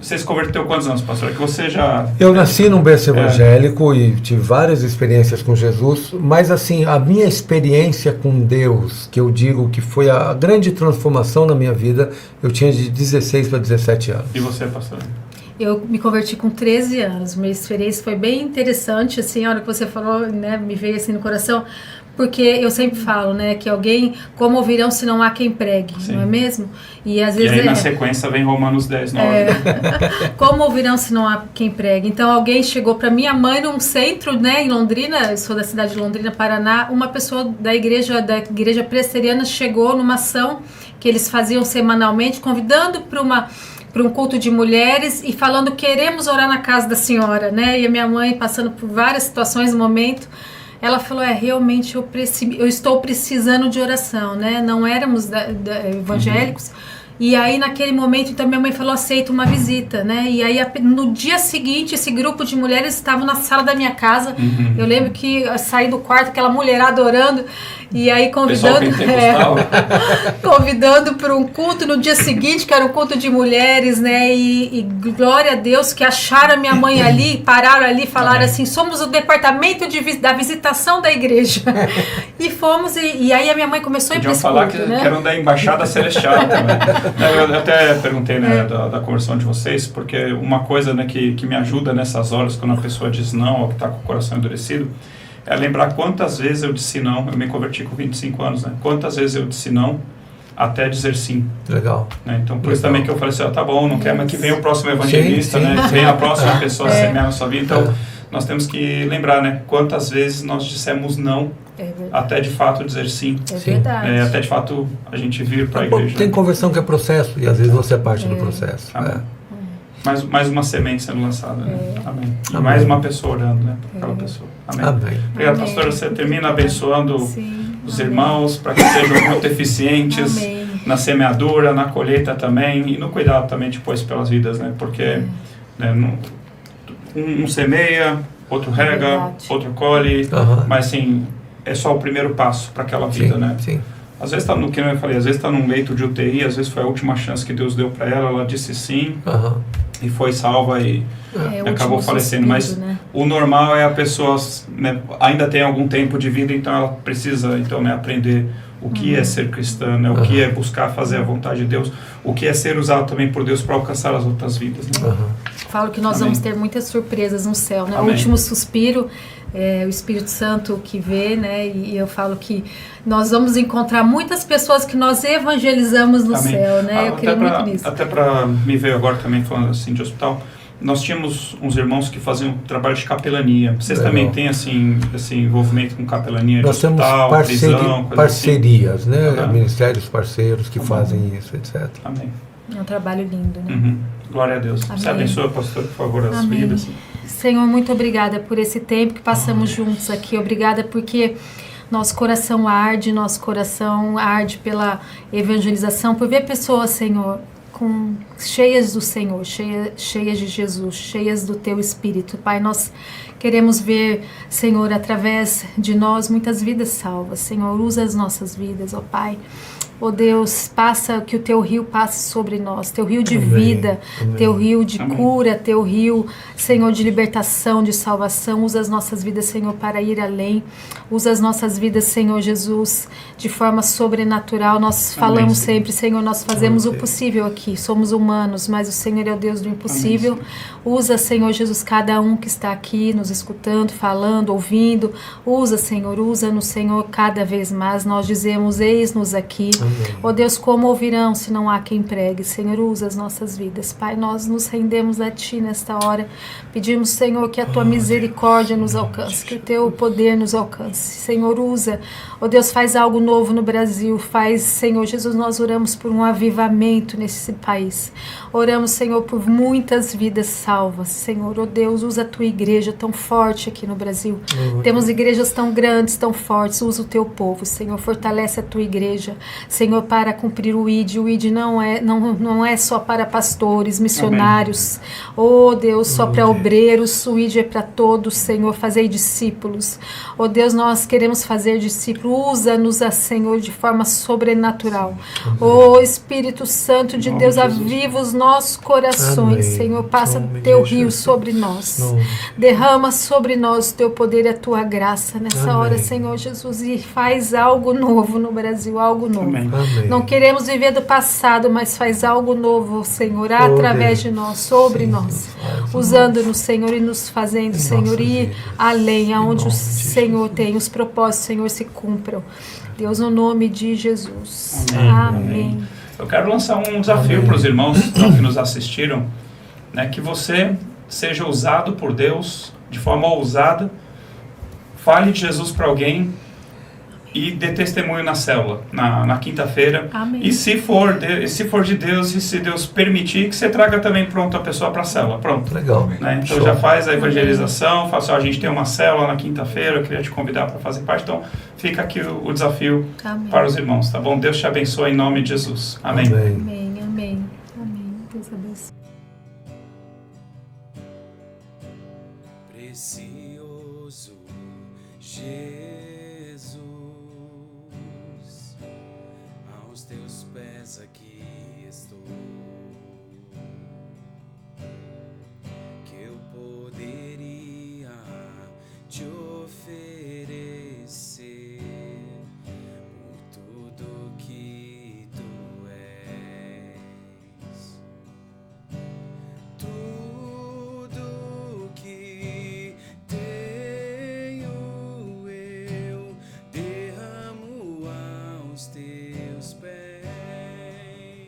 você se converteu quantos anos, pastor? É que você já... Eu nasci num berço evangélico e tive várias experiências com Jesus, mas assim, a minha experiência com Deus, que eu digo que foi a grande transformação na minha vida, eu tinha de 16 para 17 anos. E você, pastor? Eu me converti com 13 anos, minha experiência foi bem interessante, assim, a hora que você falou, né, me veio assim no coração, porque eu sempre falo, né, que alguém, como ouvirão se não há quem pregue, não é mesmo? E às vezes aí na sequência vem Romanos 10, 9. Como ouvirão se não há quem pregue? Então alguém chegou para minha mãe num centro, né, em Londrina, eu sou da cidade de Londrina, Paraná, uma pessoa da igreja presbiteriana chegou numa ação que eles faziam semanalmente, convidando para um culto de mulheres e falando, queremos orar na casa da senhora, né? E a minha mãe, passando por várias situações no momento, ela falou, realmente eu estou precisando de oração, né? Não éramos evangélicos. E aí, naquele momento, então, minha mãe falou, aceita uma visita, né? E aí, no dia seguinte, esse grupo de mulheres estavam na sala da minha casa. Eu lembro que eu saí do quarto, aquela mulherada orando, e aí convidando para um culto no dia seguinte, que era um culto de mulheres, né? E glória a Deus que acharam a minha mãe ali, pararam ali, falaram assim, somos o departamento da visitação da igreja. E fomos, e aí a minha mãe começou a ir para esse falar culto, que eram da Embaixada Celestial também. Eu até perguntei, né, da conversão de vocês, porque uma coisa, né, que me ajuda nessas horas, quando a pessoa diz não, ou que está com o coração endurecido, é lembrar quantas vezes eu disse não. Eu me converti com 25 anos, né? Quantas vezes eu disse não até dizer sim. Legal. Né? Então, por isso também que eu falei assim, tá bom, não quer, mas que venha o próximo evangelista, né? Que venha a próxima pessoa a semear na sua vida. Então, nós temos que lembrar, né? Quantas vezes nós dissemos não, até de fato dizer sim. É verdade. Até de fato a gente vir para a igreja. Tem conversão que é processo, e às vezes você é parte do processo. Amém. Mais uma semente sendo lançada, né? Amém. E mais uma pessoa orando, né? Por aquela pessoa. Amém. Amém. Obrigado, Amém. pastora. Você termina abençoando Sim. os Amém. irmãos para que sejam muito eficientes Amém. na semeadura, na colheita também, e no cuidado também depois pelas vidas, né? Porque né, um semeia, outro rega, Verdade. outro colhe, mas assim, é só o primeiro passo para aquela vida, Sim, né? sim. Às vezes está no que eu falei, às vezes está num leito de UTI, às vezes foi a última chance que Deus deu para ela disse sim e foi salva e acabou falecendo. Mas o normal é a pessoa, né, ainda tem algum tempo de vida, então ela precisa então, né, aprender o que é ser cristã, né, o que é buscar fazer a vontade de Deus, o que é ser usado também por Deus para alcançar as outras vidas. Né? Falo que nós Amém. vamos ter muitas surpresas no céu, né? O Amém. último suspiro, o Espírito Santo que vê, né? E eu falo que nós vamos encontrar muitas pessoas que nós evangelizamos no Amém. céu, né? Eu creio muito nisso. Até para me ver agora também falando assim de hospital, nós tínhamos uns irmãos que faziam trabalho de capelania. Vocês também têm assim esse envolvimento com capelania Nós de hospital, temos prisão, coisa parcerias, assim? né? Ministérios parceiros que fazem isso, etc. Amém. É um trabalho lindo, né? Glória a Deus. Você abençoa, pastor, por favor, as Amém. vidas. Senhor, muito obrigada por esse tempo que passamos juntos aqui. Obrigada porque nosso coração arde pela evangelização, por ver pessoas, Senhor, cheias do Senhor, cheias de Jesus, cheias do Teu Espírito. Pai, nós queremos ver, Senhor, através de nós, muitas vidas salvas. Senhor, usa as nossas vidas, ó Pai. Ó Deus, que o Teu rio passe sobre nós, Teu rio de vida, Teu rio de cura, Teu rio, Senhor, de libertação, de salvação. Usa as nossas vidas, Senhor, para ir além. Usa as nossas vidas, Senhor Jesus, de forma sobrenatural. Nós falamos sempre, Senhor, nós fazemos o possível aqui. Somos humanos, mas o Senhor é o Deus do impossível. Usa, Senhor Jesus, cada um que está aqui nos escutando, falando, ouvindo. Usa, Senhor, usa-nos, Senhor, cada vez mais. Nós dizemos, eis-nos aqui. Ó Deus, como ouvirão se não há quem pregue? Senhor, usa as nossas vidas. Pai, nós nos rendemos a Ti nesta hora. Pedimos, Senhor, que a Tua misericórdia nos alcance, que o Teu poder nos alcance. Senhor, usa. Ó Deus, faz algo novo no Brasil. Faz, Senhor Jesus, nós oramos por um avivamento nesse país. Oramos, Senhor, por muitas vidas salvas. Senhor, ó Deus, usa a Tua igreja tão forte aqui no Brasil. Temos igrejas tão grandes, tão fortes. Usa o Teu povo, Senhor. Fortalece a Tua igreja. Senhor, para cumprir o ID. O ID não é só para pastores, missionários. Oh Deus, só para obreiros. O ID é para todos, Senhor. Fazei discípulos. Oh Deus, nós queremos fazer discípulos. Usa-nos, Senhor, de forma sobrenatural. Oh Espírito Santo de Deus, aviva os nossos corações, Senhor. Passa Teu rio sobre nós. Derrama sobre nós o Teu poder e a Tua graça nessa hora, Senhor Jesus. E faz algo novo no Brasil, algo novo. Não queremos viver do passado, mas faz algo novo, Senhor, através de nós, sobre nós, usando-nos, Senhor, e nos fazendo, Senhor, ir além, aonde o Senhor tem os propósitos, Senhor, se cumpram. Deus, no nome de Jesus. Amém. Eu quero lançar um desafio para os irmãos que nos assistiram, né, que você seja usado por Deus de forma ousada, fale de Jesus para alguém e dê testemunho na célula, na quinta-feira. E se for de Deus, e se Deus permitir, que você traga também pronto a pessoa para a célula. Pronto. Legal. Né? Então já faz a evangelização, fala assim, a gente tem uma célula na quinta-feira, eu queria te convidar para fazer parte. Então fica aqui o desafio para os irmãos, tá bom? Deus te abençoe em nome de Jesus. Amém. Amém, amém. Amém. Deus abençoe. Precioso Jesus, aos Teus pés aqui estou, que eu poderia te oferecer por tudo que Tu és, tudo que tenho eu derramo aos Teus pés.